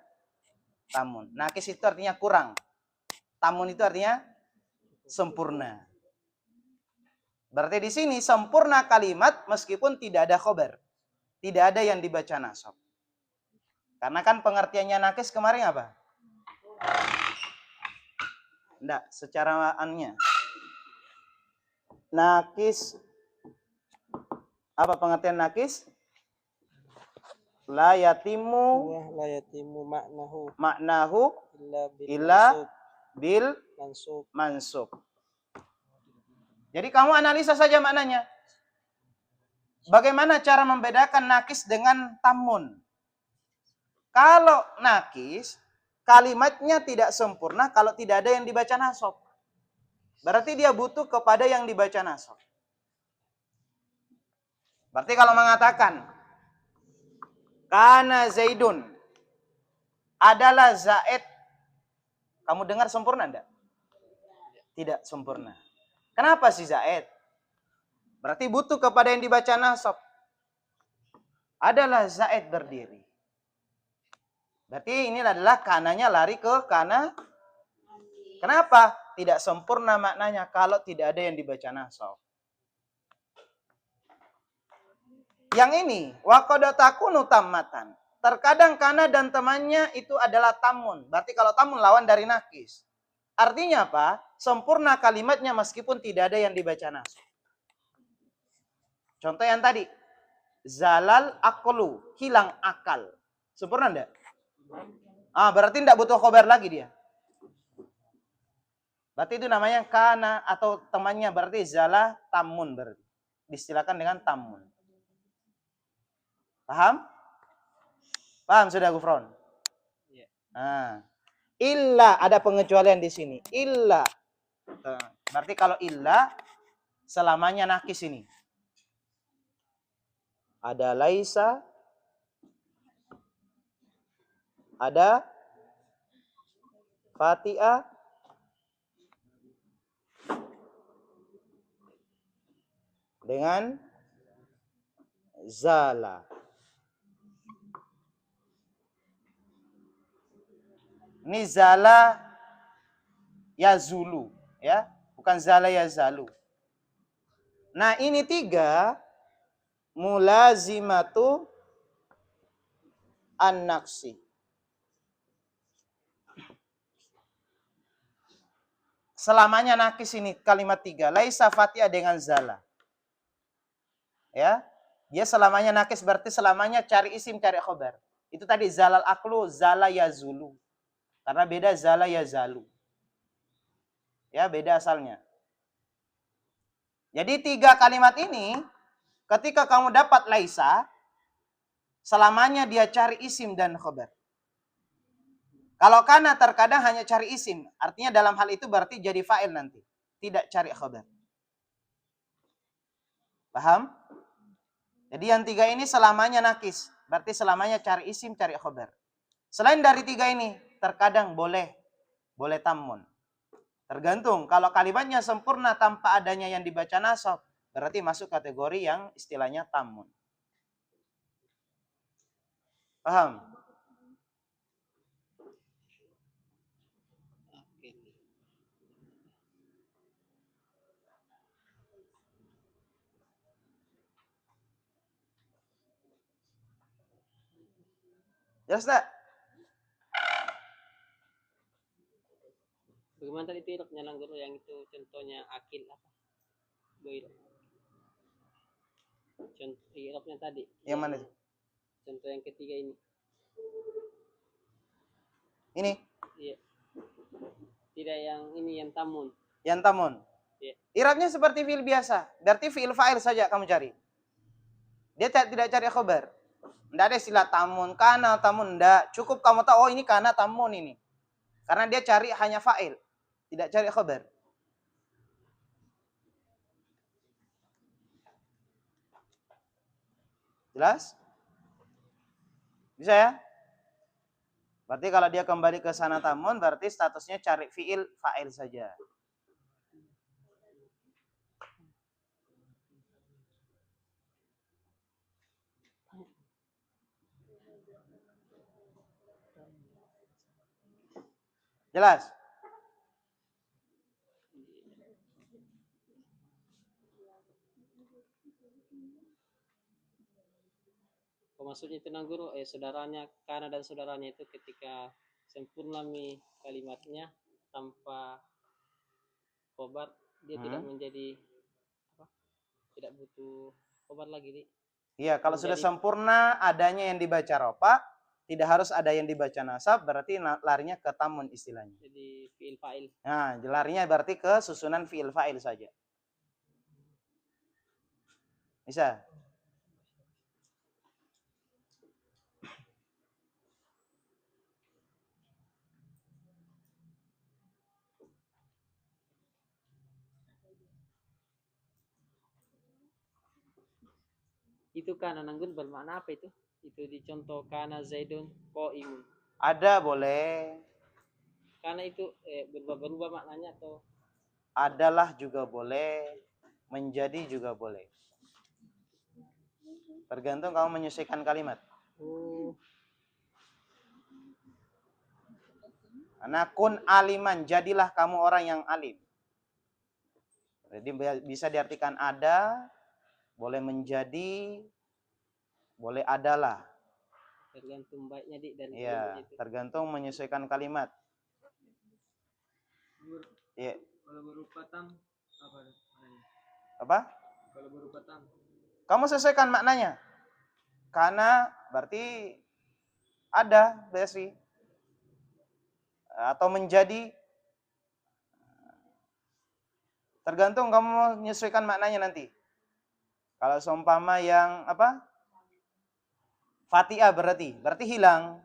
Speaker 1: tamun. Nakis itu artinya kurang. Tamun itu artinya sempurna. Berarti di sini sempurna kalimat meskipun tidak ada khobar. Tidak ada yang dibaca nasab. Karena kan pengertiannya nakis kemarin apa? Enggak, secara annya. Nakis. Apa pengertian nakis? La yatimu
Speaker 4: La yatimu maknahu
Speaker 1: maknahu
Speaker 4: illa bil
Speaker 1: illa
Speaker 4: mansub.
Speaker 1: bil
Speaker 4: mansub.
Speaker 1: mansub. Jadi kamu analisa saja maknanya. Bagaimana cara membedakan nakis dengan tamun? Kalau nakis, kalimatnya tidak sempurna kalau tidak ada yang dibaca nasab. Berarti dia butuh kepada yang dibaca nasab. Berarti kalau mengatakan kana Zaidun adalah Zaid, kamu dengar sempurna enggak? Tidak sempurna. Kenapa sih Zaid? Berarti butuh kepada yang dibaca nasab. Adalah Zaid berdiri. Berarti ini adalah kananya lari ke kana. Kenapa? Tidak sempurna maknanya kalau tidak ada yang dibaca nasab. Yang ini, waqadatakunu tammatan. Terkadang kana dan temannya itu adalah tamun. Berarti kalau tamun lawan dari nakis. Artinya apa? Sempurna kalimatnya meskipun tidak ada yang dibaca nasab. Contoh yang tadi. Zalal aqlu, hilang akal. Sempurna enggak? Berarti enggak butuh khobar lagi dia. Berarti itu namanya kana atau temannya, berarti zala tamun berarti. Diistilahkan dengan tamun. Paham? Paham sudah Gufron?
Speaker 4: Iya.
Speaker 1: Illa, ada pengecualian di sini. Illa. Berarti kalau illa selamanya nakis ini. Ada laisa, ada fatiha, dengan zala. Ini zala yazulu, ya, bukan zala yazalu. Nah, ini 3 mulazimatu an-naqsi. Selamanya nakis ini kalimat 3. Laisa fatiha dengan zala. Ya. Dia selamanya nakis berarti selamanya cari isim, cari khobar. Itu tadi zalal aklu, zala yazulu. Karena beda zala yazalu. Ya, beda asalnya. Jadi 3 kalimat ini ketika kamu dapat laisa, selamanya dia cari isim dan khobar. Kalau kana terkadang hanya cari isim, artinya dalam hal itu berarti jadi fa'il nanti, tidak cari khobar. Paham? Jadi yang 3 ini selamanya nakis, berarti selamanya cari isim, cari khobar. Selain dari 3 ini, terkadang boleh tamun. Tergantung, kalau kalimatnya sempurna tanpa adanya yang dibaca nasab, berarti masuk kategori yang istilahnya tamun. Paham?
Speaker 4: Oke.
Speaker 1: Jelas tak?
Speaker 4: Bagaimana tadi itu iroknya lang guru yang itu contohnya akil apa? Boirok. Contoh iroknya tadi.
Speaker 1: Yang mana itu?
Speaker 4: Contoh yang ketiga ini.
Speaker 1: Ini?
Speaker 4: Iya. Tidak yang ini, yang tamun.
Speaker 1: Yang tamun?
Speaker 4: Iya.
Speaker 1: Irabnya seperti fi'il biasa. Berarti fi'il fa'il saja kamu cari. Dia tidak cari khobar. Tidak ada istilah tamun, kana, tamun. Tidak. Cukup kamu tahu, oh ini kana, tamun ini. Karena dia cari hanya fa'il. Tidak cari khobar. Jelas? Bisa ya? Berarti kalau dia kembali ke sana tamun, berarti statusnya cari fi'il fa'il saja. Jelas?
Speaker 4: Maksudnya itu nang guru, saudaranya kana dan saudaranya itu ketika sempurna kalimatnya tanpa khobar, dia tidak menjadi apa? Tidak butuh khobar lagi, Di.
Speaker 1: Iya, kalau sudah sempurna adanya yang dibaca rofa, tidak harus ada yang dibaca nasab, berarti larinya ke tamun istilahnya.
Speaker 4: Jadi fiil fa'il.
Speaker 1: Nah, larinya berarti ke susunan fiil fa'il saja. Bisa?
Speaker 4: Itu kana nanggun bermakna apa itu? Itu dicontoh kana Zaidun qaimun.
Speaker 1: Ada boleh,
Speaker 4: Karena itu berubah-ubah maknanya atau
Speaker 1: adalah juga boleh, menjadi juga boleh. Tergantung kamu menyesuaikan kalimat. Karena kun aliman, jadilah kamu orang yang alim. Jadi bisa diartikan ada, boleh menjadi, boleh adalah.
Speaker 4: tergantung baiknya dan
Speaker 1: Iya,
Speaker 4: itu.
Speaker 1: tergantung menyesuaikan kalimat. Iya.
Speaker 4: Kalau berupa tam apa maknanya?
Speaker 1: Apa?
Speaker 4: Kalau berupa tam.
Speaker 1: Kamu sesuaikan maknanya. Karena berarti ada, Besi. Atau menjadi. Tergantung kamu menyesuaikan maknanya nanti. Kalau seumpama yang apa? Fatiha berarti hilang.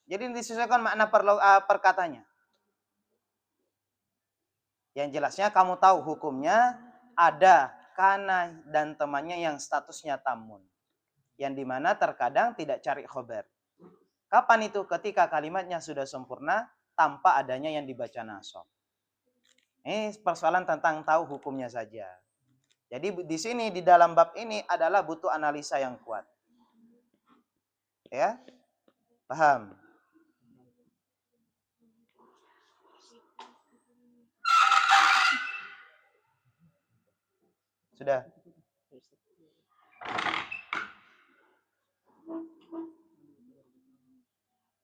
Speaker 1: Jadi disesuaikan makna perkatanya. Yang jelasnya kamu tahu hukumnya ada, kana dan temannya yang statusnya tamun. Yang dimana terkadang tidak cari khobar. Kapan itu? Ketika kalimatnya sudah sempurna tanpa adanya yang dibaca nasab. Ini persoalan tentang tahu hukumnya saja. Jadi di sini di dalam bab ini adalah butuh analisa yang kuat. Ya? Paham? Sudah?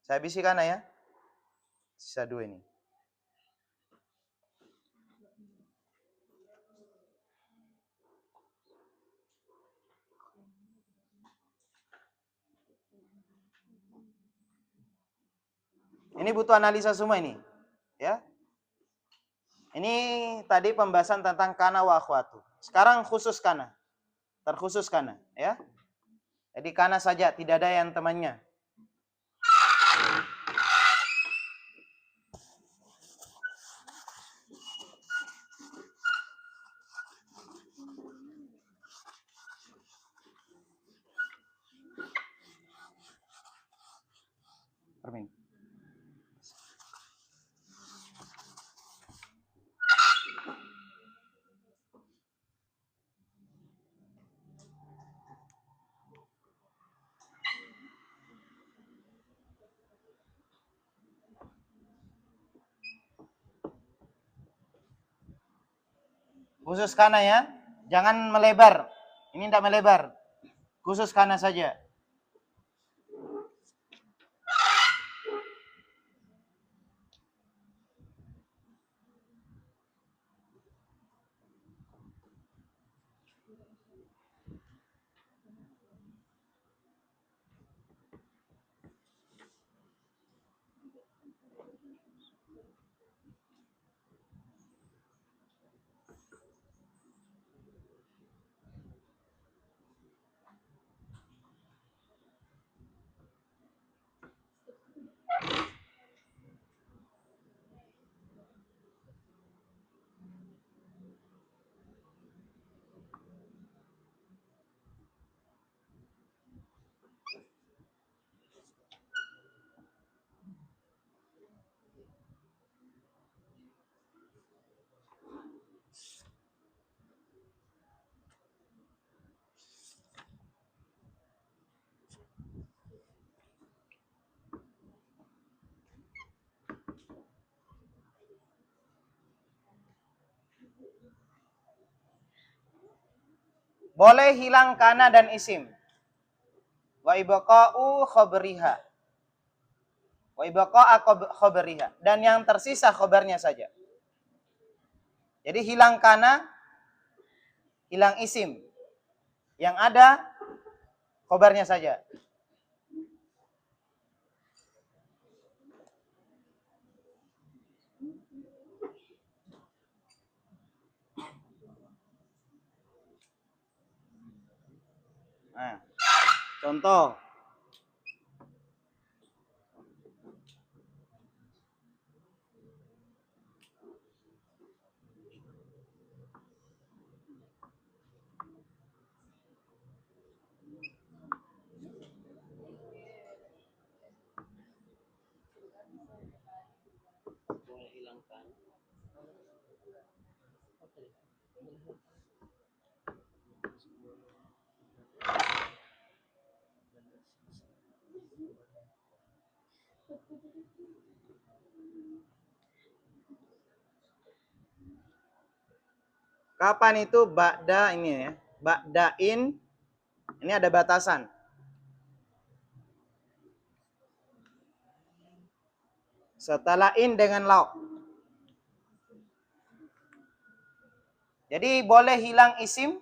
Speaker 1: Saya bisikan ya. Sisa 2 ini. Ini butuh analisa semua ini. Ya. Ini tadi pembahasan tentang kana wa akhwatu. Sekarang khusus kana. Terkhusus kana, ya. Jadi kana saja, tidak ada yang temannya. Permin. Khusus kana ya. Jangan melebar. Ini tidak melebar. Khusus kana saja. Boleh hilang kana dan isim. Wa ibqa'u khabariha. Wa ibqa'a khabariha. Dan yang tersisa khabarnya saja. Jadi hilang kana, hilang isim. Yang ada khabarnya saja. Nah, contoh.
Speaker 4: Boleh hilangkan.
Speaker 1: Kapan itu ba'da ini ya? Ba'dain ini ada batasan. Setelah in dengan lauk. Jadi boleh hilang isim,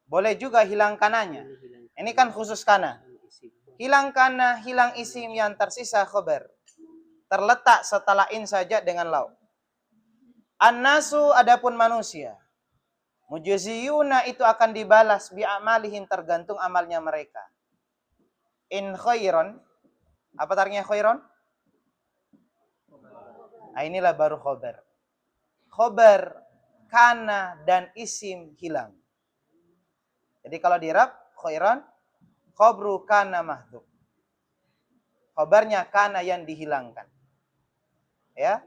Speaker 1: boleh juga hilang kananya. Ini kan khusus kana. Hilang kana, hilang isim yang tersisa khobar. Terletak setelah in saja dengan lauk. An-nasu adapun manusia. Mujziyuna itu akan dibalas bi'amalihim tergantung amalnya mereka. In khairon, apa tariknya khairon? Nah, inilah baru khobar. Khobar, kana, dan isim hilang. Jadi kalau di Arab, khairan, khobru kana mahdhuf. Khobarnya kana yang dihilangkan. Ya.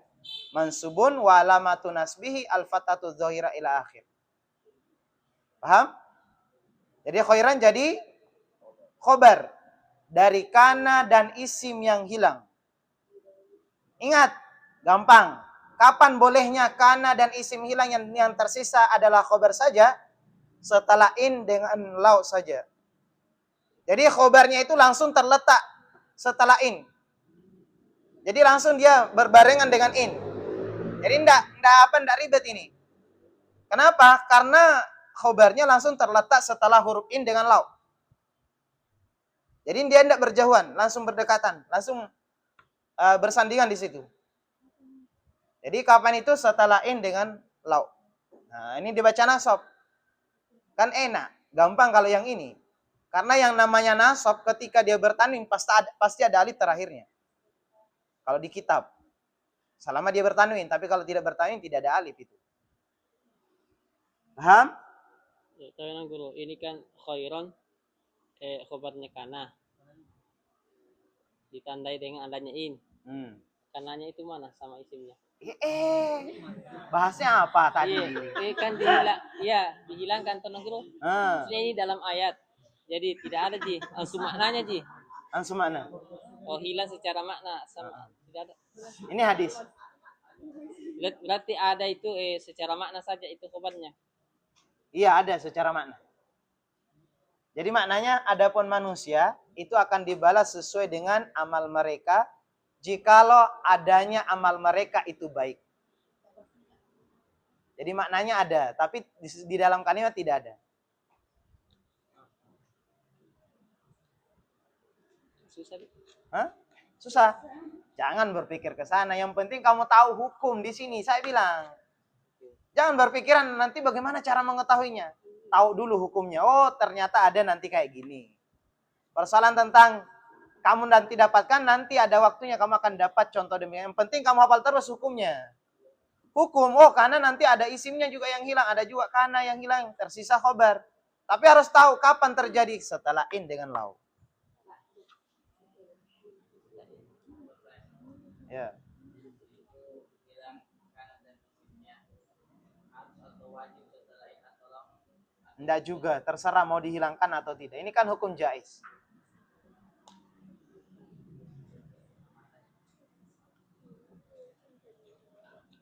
Speaker 1: Mansubun wa alamatun nasbihi al-fatatu dhahira ila akhir. Paham? Jadi khairan jadi khobar. Dari kana dan isim yang hilang. Ingat, gampang. Kapan bolehnya kana dan isim hilang yang tersisa adalah khobar saja? Setelah in dengan lau saja. Jadi khobarnya itu langsung terletak setelah in. Jadi langsung dia berbarengan dengan in. Jadi enggak ribet ini. Kenapa? Karena khobarnya langsung terletak setelah huruf in dengan lau. Jadi dia enggak berjauhan, langsung berdekatan, langsung bersandingan di situ. Jadi kapan itu setelah in dengan lau. Nah, ini dibaca nasab. Kan enak, gampang kalau yang ini. Karena yang namanya nasab ketika dia bertanwin pasti ada alif terakhirnya. Kalau di kitab. Selama dia bertanwin, tapi kalau tidak bertanwin tidak ada alif itu. Paham?
Speaker 4: Ya, tahu guru, ini kan khairon khobarnya kana. Ditandai dengan adanya in. Kananya itu mana sama isimnya?
Speaker 1: Bahasnya apa tadi?
Speaker 4: Kan dihilangkan tenang guru. Ini dalam ayat. Jadi tidak ada ji, langsung maknanya ji.
Speaker 1: Langsung makna.
Speaker 4: Oh, hilang secara makna sama tidak ada.
Speaker 1: Ini hadis.
Speaker 4: Berarti ada itu secara makna saja itu khobarnya.
Speaker 1: Iya, ada secara makna. Jadi maknanya adapun manusia itu akan dibalas sesuai dengan amal mereka jikalau adanya amal mereka itu baik. Jadi maknanya ada, tapi di dalam kalimat tidak ada.
Speaker 4: Susah.
Speaker 1: Hah? Susah. Jangan berpikir ke sana. Yang penting kamu tahu hukum di sini. Saya bilang. Jangan berpikiran nanti bagaimana cara mengetahuinya. Tahu dulu hukumnya. Oh, ternyata ada nanti kayak gini. Persoalan tentang kamu nanti dapatkan, nanti ada waktunya kamu akan dapat contoh demikian. Yang penting kamu hafal terus hukumnya. Hukum, oh karena nanti ada isimnya juga yang hilang. Ada juga kana yang hilang. Tersisa khobar. Tapi harus tahu kapan terjadi setelah in dengan lau. Ya. Enggak juga, terserah mau dihilangkan atau tidak. Ini kan hukum jaiz.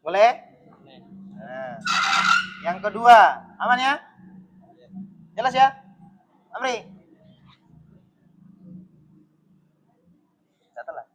Speaker 1: Boleh? Nah. Yang kedua, aman ya? Jelas ya? Amri? Setelah.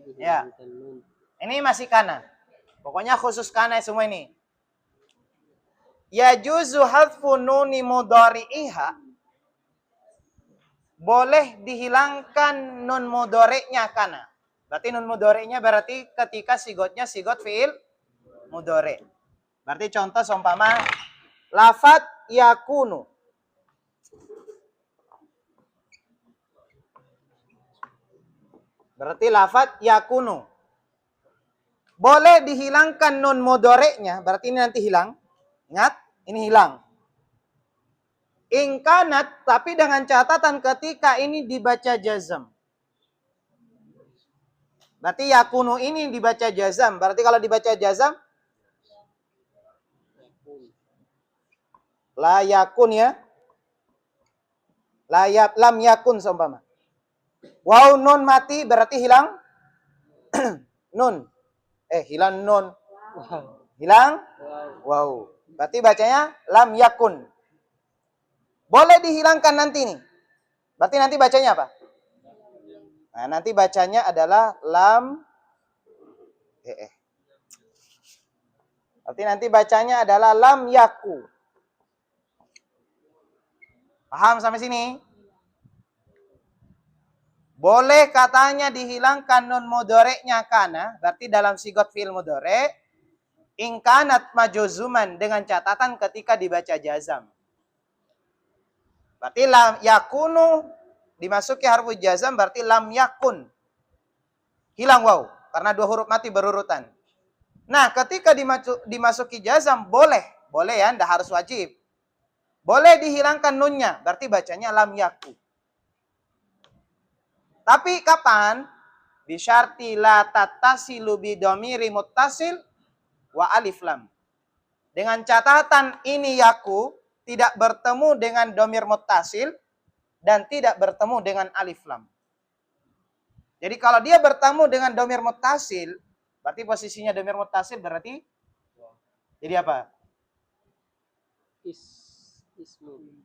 Speaker 4: boleh
Speaker 1: Ya.
Speaker 4: dihilangkan nun.
Speaker 1: Ini masih kana. Pokoknya khusus kana semua ini. Yajuzu hadfu nuni mudhari'iha. Boleh dihilangkan nun mudhari'nya kana. Berarti nun mudhari'nya berarti ketika sigotnya sigot fi'il mudhari'. Berarti contoh seumpama lafat yakunu. Berarti lafat yakunu. Boleh dihilangkan nun mudhari'nya, berarti ini nanti hilang. Ingat, ini hilang. Ingkanat, tapi dengan catatan ketika ini dibaca jazam. Berarti yakunu ini dibaca jazam. Berarti kalau dibaca jazam, la yakun ya. Lam yakun seumpama. Waw nun mati berarti hilang nun. Hilang nun. Hilang waw. Berarti bacanya lam yakun. Boleh dihilangkan nanti nih. Berarti nanti bacanya apa? Nah, nanti bacanya adalah lam Berarti nanti bacanya adalah lam yaku. Paham sampai sini? Boleh katanya dihilangkan nun mudhari'nya kana, berarti dalam sigot fi'il mudhari', ingkanat majuzuman dengan catatan ketika dibaca jazam. Berarti lam yakunu dimasuki harfu jazam berarti lam yakun. Hilang waw karena dua huruf mati berurutan. Nah, ketika dimasuki jazam boleh ya, enggak harus wajib. Boleh dihilangkan nunnya, berarti bacanya lam yaku. Tapi kapan? Bisyarti la tattasilu bidhamiri muttasil wa alif lam. Dengan catatan ini yaku tidak bertemu dengan dhamir muttasil dan tidak bertemu dengan alif lam. Jadi kalau dia bertemu dengan dhamir muttasil, berarti posisinya dhamir muttasil berarti jadi apa?
Speaker 4: Ismun.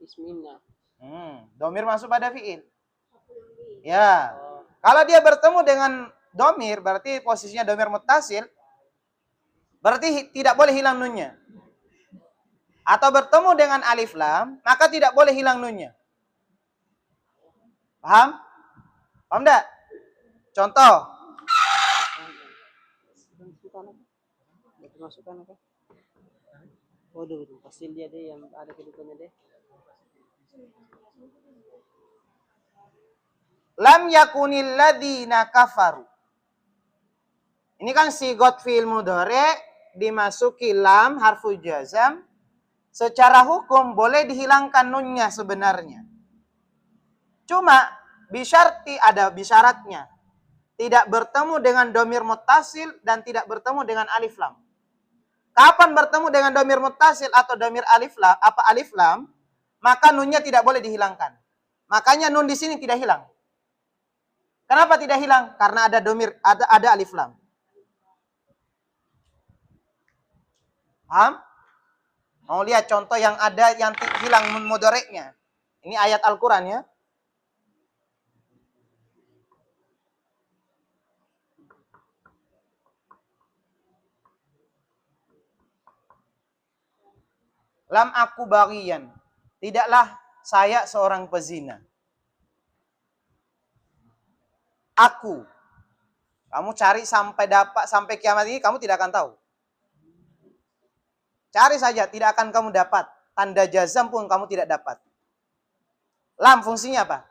Speaker 4: Isminna.
Speaker 1: Dhamir masuk pada fi'il. Ya. Kalau dia bertemu dengan dhamir, berarti posisinya dhamir muttasil, berarti tidak boleh hilang nunnya. Atau bertemu dengan alif lam, maka tidak boleh hilang nunnya. Paham? Paham enggak? Contoh.
Speaker 4: Masukkan apa? Waduh, pasti dia deh yang ada kedudukannya deh.
Speaker 1: Lam yakunil ladzina kafaru. Ini kan sigot fi'il mudhari' dimasuki lam harfu jazam. Secara hukum boleh dihilangkan nunnya sebenarnya. Cuma bisyarti ada bisyaratnya. Tidak bertemu dengan dhamir muttasil dan tidak bertemu dengan alif lam. Kapan bertemu dengan dhamir muttasil atau dhamir alif lam, maka nunnya tidak boleh dihilangkan. Makanya nun di sini tidak hilang. Kenapa tidak hilang? Karena ada dhamir, ada alif lam. Paham? Mau lihat contoh yang ada yang hilang nun mudhari'nya. Ini ayat Al-Qur'an ya. Lam aku baghiyan. Tidaklah saya seorang pezina. Aku. Kamu cari sampai kiamat ini kamu tidak akan tahu. Cari saja, tidak akan kamu dapat. Tanda jazam pun kamu tidak dapat. Lam fungsinya apa?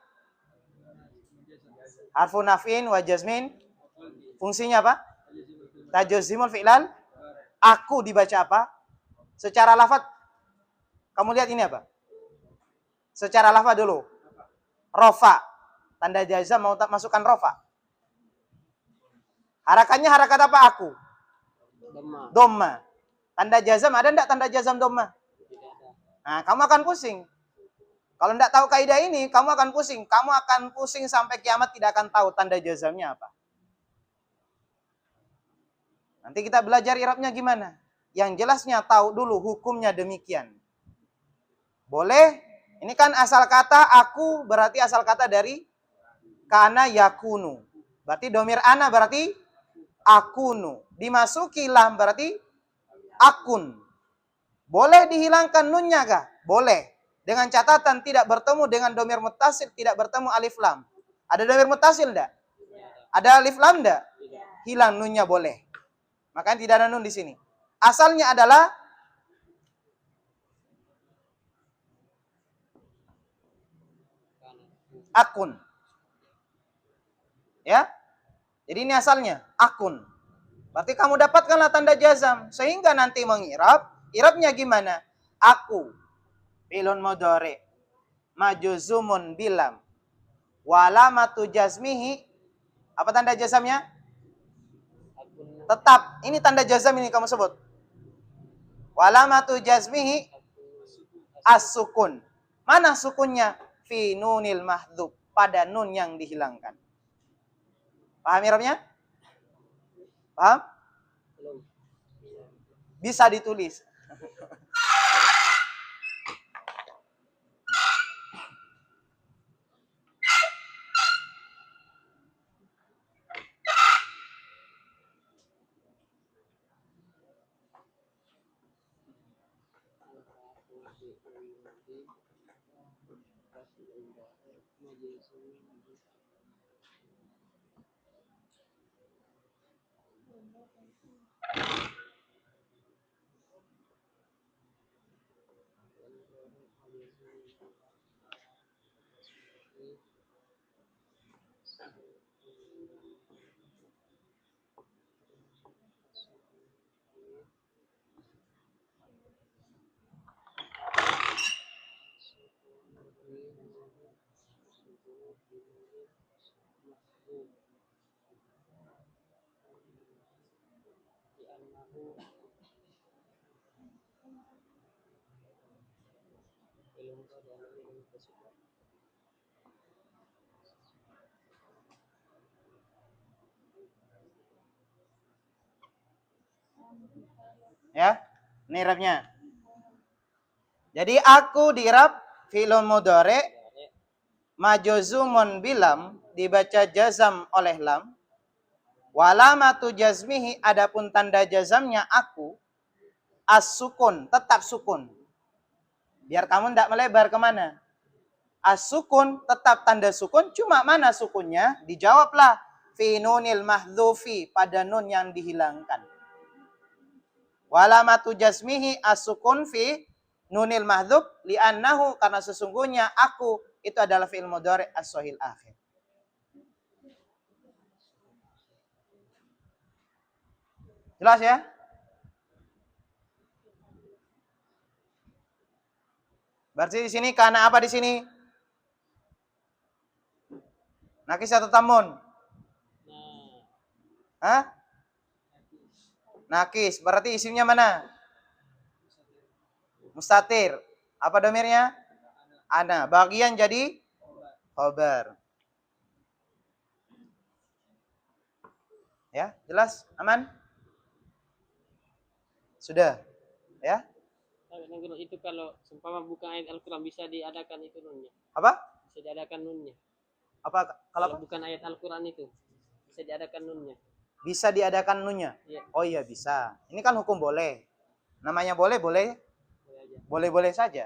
Speaker 1: Harfu naf'in wa jazmin. Fungsinya apa? Tajazimul fi'lal. Aku dibaca apa? Secara lafaz, kamu lihat ini apa? Secara lafaz dulu. Rofa. Tanda jazam mau masukkan rofa. Harakannya harakat apa aku? Dhamma. Tanda jazam ada enggak tanda jazam dhamma? Nah, kamu akan pusing. Kalau enggak tahu kaidah ini, kamu akan pusing. Kamu akan pusing sampai kiamat tidak akan tahu tanda jazamnya apa. Nanti kita belajar i'rabnya gimana. Yang jelasnya tahu dulu hukumnya demikian. Boleh? Ini kan asal kata aku berarti asal kata dari kana yakunu. Berarti domir ana berarti akunu. Dimasuki lam berarti akun. Boleh dihilangkan nunnya kah? Boleh. Dengan catatan tidak bertemu dengan domir muttasil, tidak bertemu alif lam. Ada domir muttasil enggak? Ada alif lam enggak? Hilang nunnya boleh. Makanya tidak ada nun di sini. Asalnya adalah akun. Ya. Jadi ini asalnya akun. Berarti kamu dapatkanlah tanda jazam sehingga nanti mengirab, irabnya gimana? Aku fi'lun mudhari majuzumun bilam walamatu jazmihi, apa tanda jazamnya? Tetap. Ini tanda jazam ini kamu sebut. Walamatu jazmihi as-sukun. Mana sukunnya? Fi nunil mahdhub, pada nun yang dihilangkan. Paham irabnya? Paham? Bisa ditulis. Ya, ini irabnya. Jadi aku diirab fi'lun mudhari majuzumun bilam, dibaca jazam oleh lam. Walamatu jazmihi, adapun tanda jazamnya aku as-sukun, tetap sukun. Biar kamu tidak melebar kemana. As-sukun, tetap tanda sukun. Cuma mana sukunnya? Dijawablah. Fi nunil mahdhufi, pada nun yang dihilangkan. Walamatu jazmihi as-sukun fi nunil mahdhub li'annahu, karena sesungguhnya aku itu adalah fi'il mudhari as-sahih akhir. Jelas ya? Berarti di sini karena apa di sini? Nakis atau tamun? Hah? Nakis. Berarti isimnya mana? Mustatir. Apa domirnya? Ana. Bagian jadi khobar. Ya, jelas? Aman? Sudah? Ya?
Speaker 4: Itu kalau seumpama bukan ayat Al-Quran bisa diadakan itu nunnya.
Speaker 1: Apa?
Speaker 4: Bisa diadakan nunnya.
Speaker 1: Apa? Kalau apa?
Speaker 4: Bukan ayat Al-Quran itu bisa diadakan nunnya.
Speaker 1: Bisa diadakan nunnya?
Speaker 4: Iya.
Speaker 1: Oh iya bisa. Ini kan hukum boleh. Namanya boleh, boleh.
Speaker 4: Boleh aja.
Speaker 1: Boleh-boleh saja.